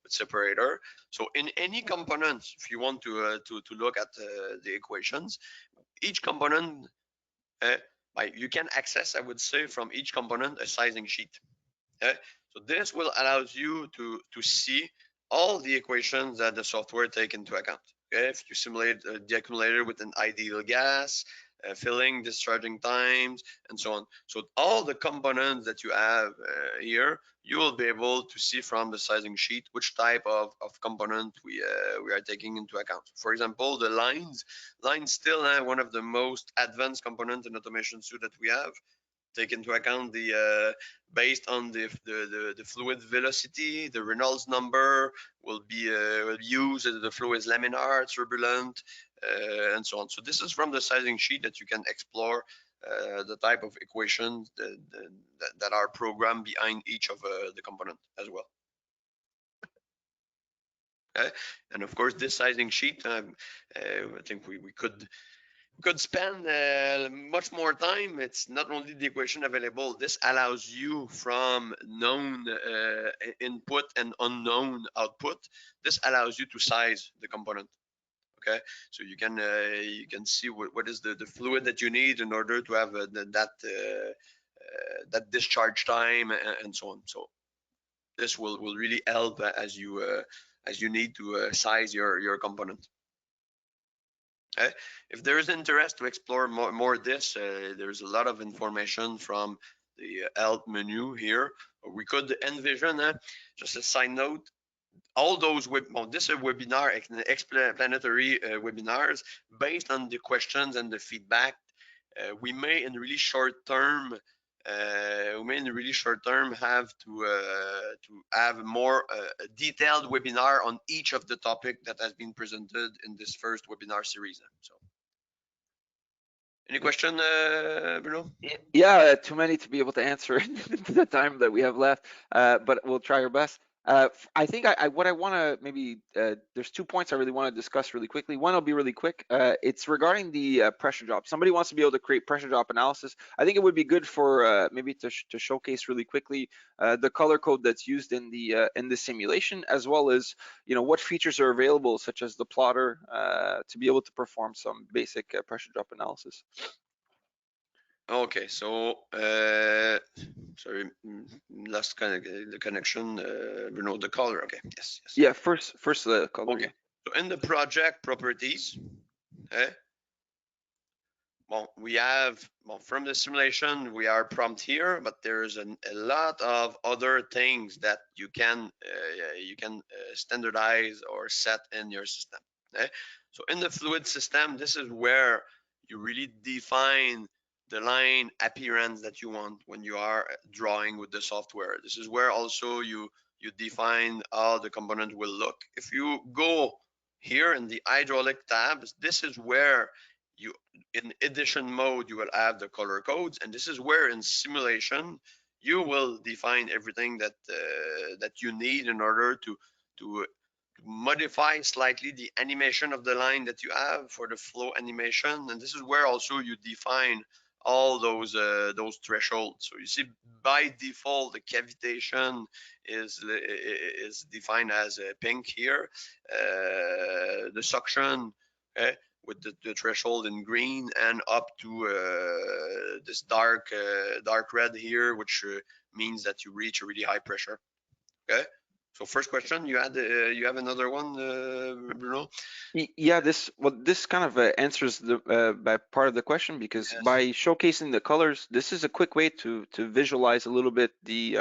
separator. So in any components, if you want to look at the equations, each component, uh, you can access, I would say, from each component a sizing sheet. Okay? So this will allows you to see all the equations that the software take into account. Okay? If you simulate the accumulator with an ideal gas, filling, discharging times, and so on. So all the components that you have here, you will be able to see from the sizing sheet which type of component we are taking into account. For example, the lines still one of the most advanced components in automation suite that we have, take into account the based on the fluid velocity, the Reynolds number will use the flow is laminar, turbulent, and so on. So this is from the sizing sheet that you can explore the type of equations that are programmed behind each of the component as well. Okay? And of course, this sizing sheet, I think we could spend much more time. It's not only the equation available. This allows you from known input and unknown output. This allows you to size the component. Okay, so you can see what is the fluid that you need in order to have that discharge time and so on. So this will really help as you need to size your component. Okay. If there is interest to explore more this, there's a lot of information from the help menu here. We could envision, just a side note, all those this is a webinar, explanatory webinars based on the questions and the feedback. We may in really short term have to have a more detailed webinar on each of the topic that has been presented in this first webinar series. So any question, Bruno? Yeah, too many to be able to answer in the time that we have left, but we'll try our best. I think what I want to maybe there's 2 points I really want to discuss really quickly. One will be really quick. It's regarding the pressure drop. Somebody wants to be able to create pressure drop analysis. I think it would be good for maybe to showcase really quickly the color code that's used in the simulation, as well as what features are available, such as the plotter, to be able to perform some basic pressure drop analysis. Okay, so sorry, lost kind of the connection. Bruno, the color. Okay, yes, yes. Yeah, first the color. Okay, Yeah. so in the project properties, eh, well, we have from the simulation we are prompt here, but there's a lot of other things that you can standardize or set in your system. Okay? So in the fluid system, this is where you really define the line appearance that you want when you are drawing with the software. This is where also you define how the component will look. If you go here in the hydraulic tabs, this is where you in edition mode you will have the color codes, and this is where in simulation you will define everything that that you need in order to modify slightly the animation of the line that you have for the flow animation, and this is where also you define all those thresholds. So you see, by default, the cavitation is defined as pink here. The suction, with the threshold in green, and up to this dark red here, which means that you reach a really high pressure. Okay. So first question, you have another one, Bruno? Yeah, this kind of answers the by part of the question, because Yes. by showcasing the colors, this is a quick way to visualize a little bit the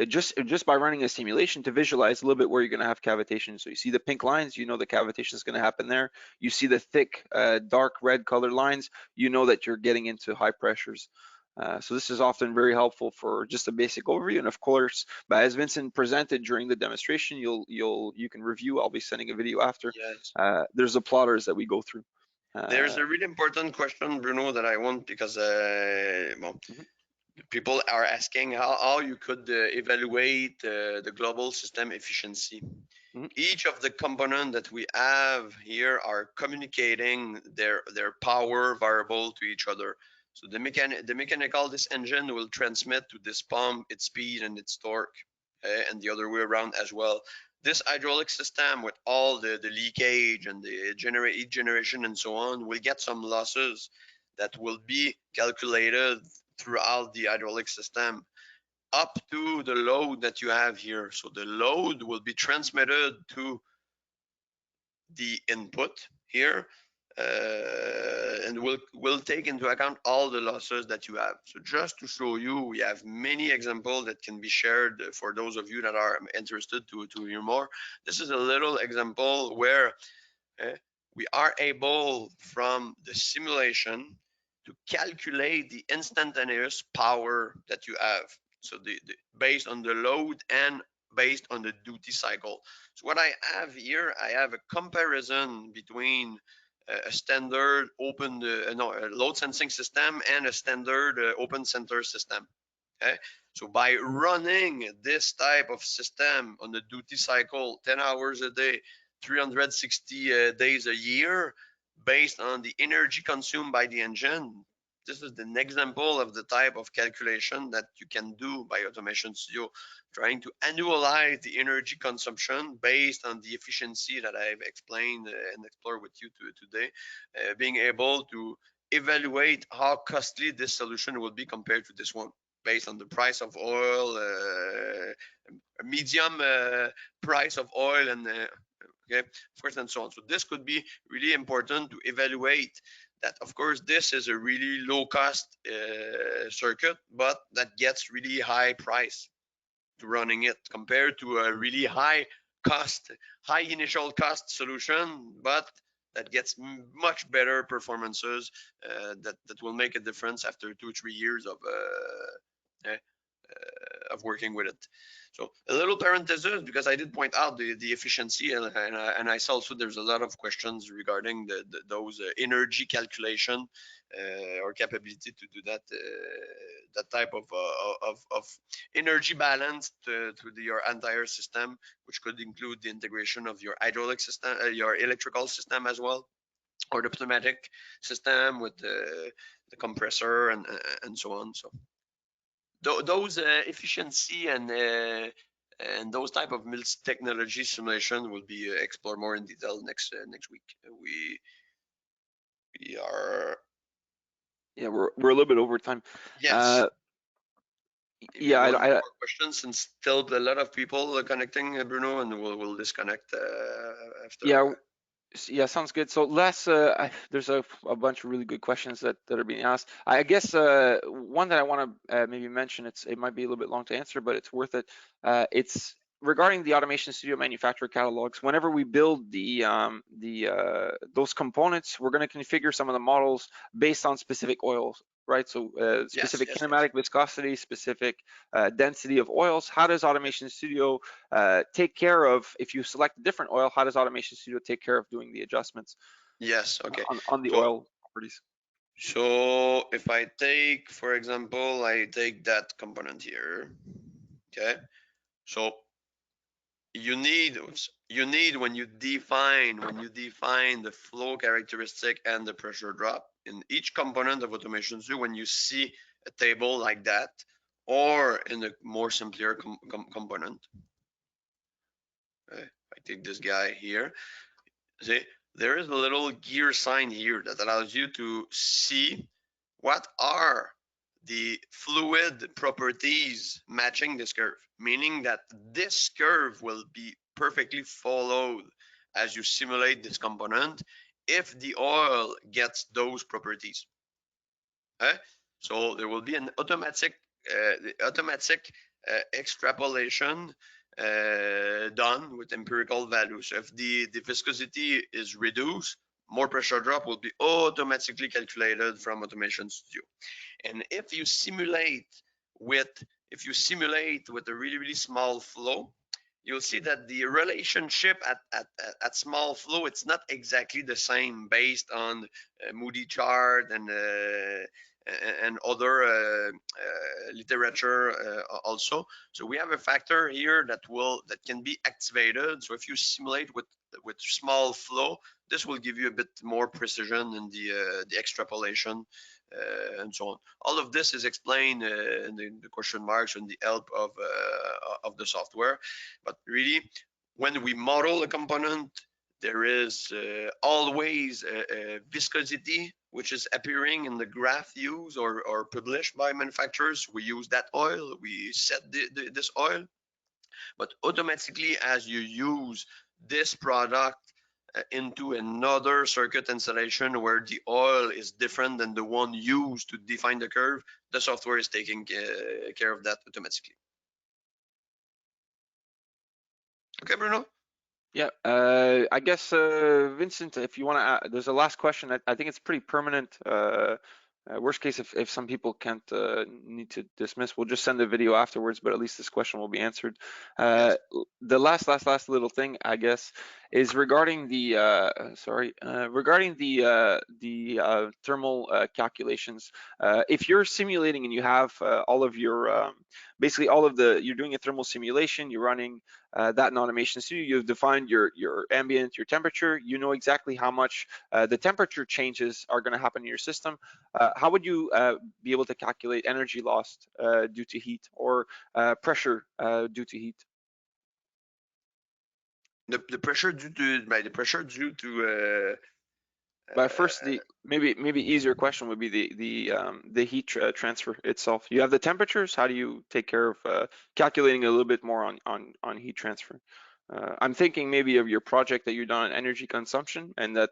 just by running a simulation to visualize a little bit where you're going to have cavitation. So you see the pink lines, you know the cavitation is going to happen there. You see the thick dark red color lines, you know that you're getting into high pressures. So this is often very helpful for just a basic overview, and of course, but as Vincent presented during the demonstration, you can review. I'll be sending a video after. Yes. There's the plotters that we go through. There's Uh, a really important question, Bruno, that I want, because well, mhm, people are asking how you could evaluate the global system efficiency. mhm, Each of the components that we have here are communicating their power variable to each other. So the mechanical, this engine will transmit to this pump its speed and its torque, and the other way around as well. This hydraulic system, with all the leakage and the heat generation and so on, will get some losses that will be calculated throughout the hydraulic system up to the load that you have here. So the load will be transmitted to the input here, and we'll take into account all the losses that you have. So just to show you, we have many examples that can be shared for those of you that are interested to hear more. This is a little example where uh, we are able, from the simulation, to calculate the instantaneous power that you have. So based on the load and based on the duty cycle. So what I have here, I have a comparison between a standard open no, a load sensing system and a standard open center system. Okay, so by mhm, running this type of system on the duty cycle, 10 hours a day, 360 days a year, based on the energy consumed by the engine, this is an example of the type of calculation that you can do by Automation Studio, trying to annualize the energy consumption based on the efficiency that I've explained and explored with you today, being able to evaluate how costly this solution will be compared to this one, based on the price of oil, a medium price of oil, and okay, of course, and so on. So this could be really important to evaluate that. Of course, this is a really low cost circuit, but that gets really high price to running it compared to a really high initial cost solution, but that gets much better performances, that will make a difference after 2 3 years of working with it. So a little parenthesis, because I did point out the efficiency, and I saw also there's a lot of questions regarding those energy calculation or capability to do that type of energy balance to your entire system, which could include the integration of your hydraulic system, your electrical system as well, or the pneumatic system with the compressor and so on. So those efficiency and those type of multi technology simulation will be explored more in detail next week. We are, yeah, we're a little bit over time. yes. Maybe Yeah, one more question, since still a lot of people are connecting, Bruno, and we'll disconnect after. yeah, yeah, sounds good. So there's a bunch of really good questions that are being asked. I guess one that I want to maybe mention, it might be a little bit long to answer, but it's worth it. It's regarding the Automation Studio manufacturer catalogs. Whenever we build those components, we're going to configure some of the models based on specific oils, right? So Yes, specific yes, yes. kinematic viscosity, specific density of oils. How does Automation Studio take care of, if you select a different oil, how does Automation Studio take care of doing the adjustments Yes, okay. on the So oil properties? so if I take, for example, I take that component here. Okay. So you need, oops, you need when you define the flow characteristic and the pressure drop in each component of automation studio. When you see a table like that, or in a more simpler component, I take this guy here. See, there is a little gear sign here that allows you to see what are the fluid properties matching this curve, meaning that this curve will be perfectly followed as you simulate this component if the oil gets those properties. Okay? So there will be an automatic extrapolation done with empirical values. So if the viscosity is reduced, more pressure drop will be automatically calculated from Automation Studio. And if you simulate with a really small flow, you'll see that the relationship at small flow, it's not exactly the same based on Moody chart and other literature also. So we have a factor here that can be activated. So if you simulate with small flow, this will give you a bit more precision in the extrapolation and so on. All of this is explained in the question marks and the help of the software. But really, when we model a component, there is always a viscosity which is appearing in the graph used or published by manufacturers. We use that oil, we set this oil, but automatically as you use this product into another circuit installation where the oil is different than the one used to define the curve, the software is taking care of that automatically. Okay, Bruno? Yeah, I guess Vincent, if you want to, there's a last question. I think it's pretty permanent. Worst case, if some people can't need to dismiss, we'll just send the video afterwards. But at least this question will be answered. Yes. The last little thing, I guess, is regarding the thermal calculations. If you're simulating and you have all of your basically all of you're doing a thermal simulation, you're running that in Automation Studio, you've defined your ambient, your temperature, you know exactly how much the temperature changes are going to happen in your system. How would you be able to calculate energy lost due to heat or pressure due to heat? The pressure due to But first, the maybe easier question would be the heat transfer itself. You have the temperatures. How do you take care of calculating a little bit more on heat transfer? I'm thinking maybe of your project that you've done on energy consumption, and that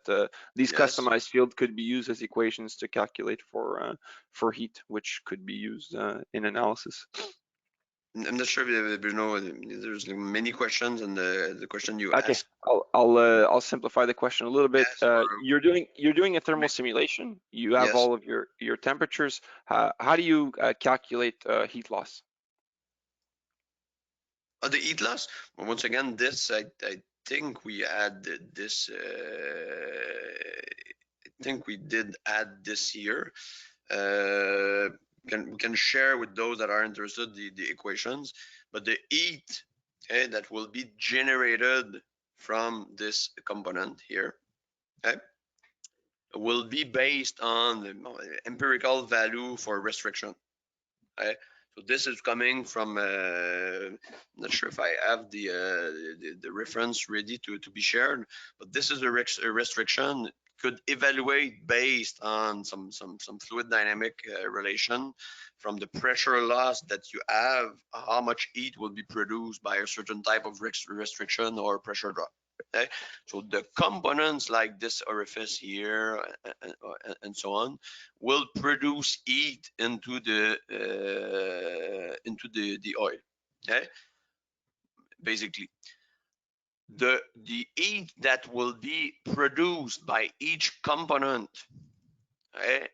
these yes. customized fields could be used as equations to calculate for heat, which could be used in analysis. I'm not sure if Bruno, there's many questions, and the question you Okay, asked. I'll simplify the question a little bit. Yes. You're doing a thermal simulation. You have Yes. all of your temperatures. How do you calculate heat loss? The heat loss. Well, once again, this I think we added this. I think we did add this here. We can share with those that are interested the equations, but the heat, okay, that will be generated from this component here, okay, will be based on the empirical value for restriction. Okay? So this is coming from, I'm not sure if I have the reference ready to be shared, but this is a restriction could evaluate based on some fluid dynamic relation from the pressure loss that you have, how much heat will be produced by a certain type of restriction or pressure drop. Okay, so the components like this orifice here and so on will produce heat into the oil. Okay, basically the heat that will be produced by each component, okay,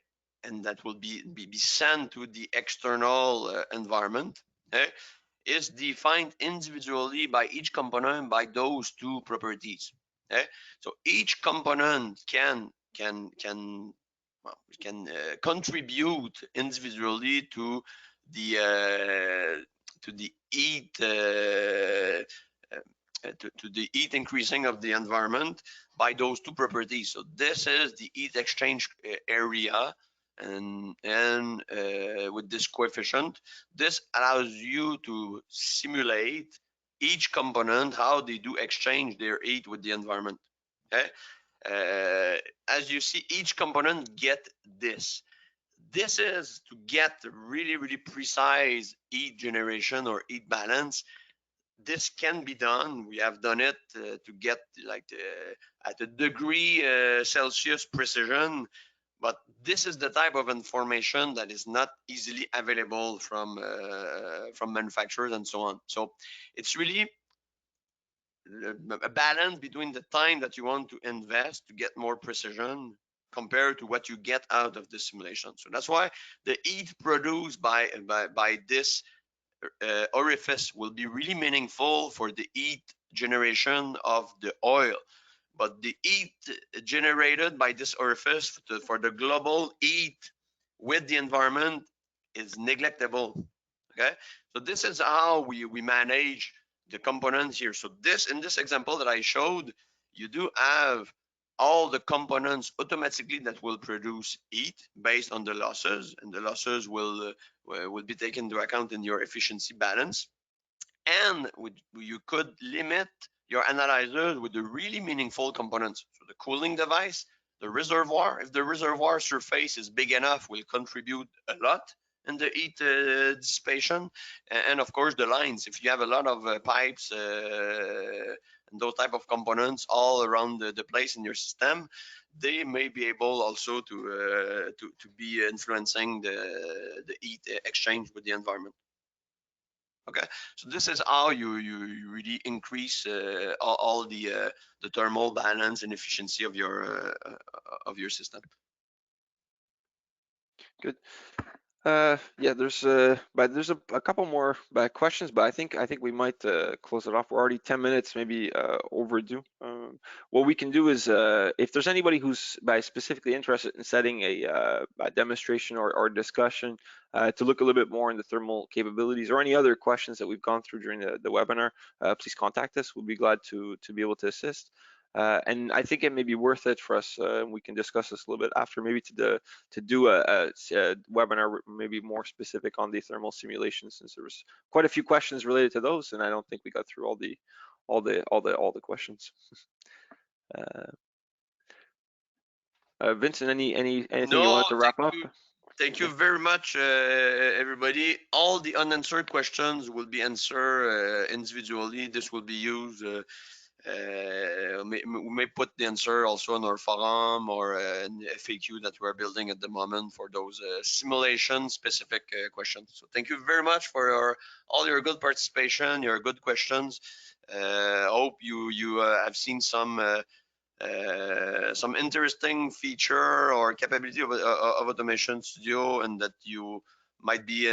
and that will be sent to the external environment, okay, is defined individually by each component by those two properties. Okay, so each component can contribute individually to the heat to the heat increasing of the environment by those two properties. So this is the heat exchange area, and with this coefficient, this allows you to simulate each component, how they do exchange their heat with the environment. Okay. As you see, each component get this. This is to get really, really precise heat generation or heat balance. This can be done. We have done it to get like at a degree Celsius precision, but this is the type of information that is not easily available from manufacturers and so on. So it's really a balance between the time that you want to invest to get more precision compared to what you get out of the simulation. So that's why the heat produced by this orifice will be really meaningful for the heat generation of the oil. But the heat generated by this orifice for the global heat with the environment is neglectable. Okay, so this is how we manage the components here. So this, in this example that I showed, you do have all the components automatically that will produce heat based on the losses, and the losses will be taken into account in your efficiency balance. And you could limit your analyzers with the really meaningful components. So the cooling device, the reservoir, if the reservoir surface is big enough, will contribute a lot in the heat dissipation. And of course the lines, if you have a lot of pipes and those type of components all around the place in your system, they may be able also to be influencing the heat exchange with the environment. Okay, so this is how you really increase all the thermal balance and efficiency of your system. Good. Yeah, there's a couple more questions, but I think we might close it off. We're already 10 minutes, maybe overdue. What we can do is, if there's anybody who's specifically interested in setting a demonstration or discussion to look a little bit more into thermal capabilities, or any other questions that we've gone through during the webinar, please contact us. We'll be glad to be able to assist. And I think it may be worth it for us, we can discuss this a little bit after, maybe to do a webinar maybe more specific on the thermal simulations, since there was quite a few questions related to those, and I don't think we got through all the questions. Vincent, anything you No, wanted to wrap up? thank you very much, everybody. All the unanswered questions will be answered individually. This will be used. We may put the answer also on our forum or an FAQ that we're building at the moment for those simulation specific questions. So thank you very much for all your good participation, your good questions. I hope you have seen some interesting feature or capability of Automation Studio, and that you might be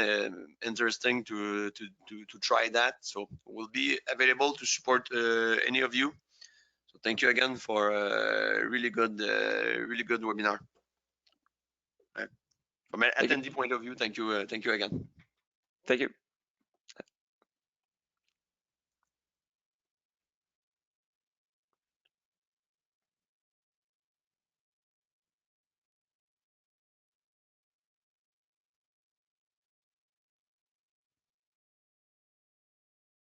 interesting to try that. So we'll be available to support any of you. So thank you again for a really good webinar. From an attendee point of view, thank you again. Thank you.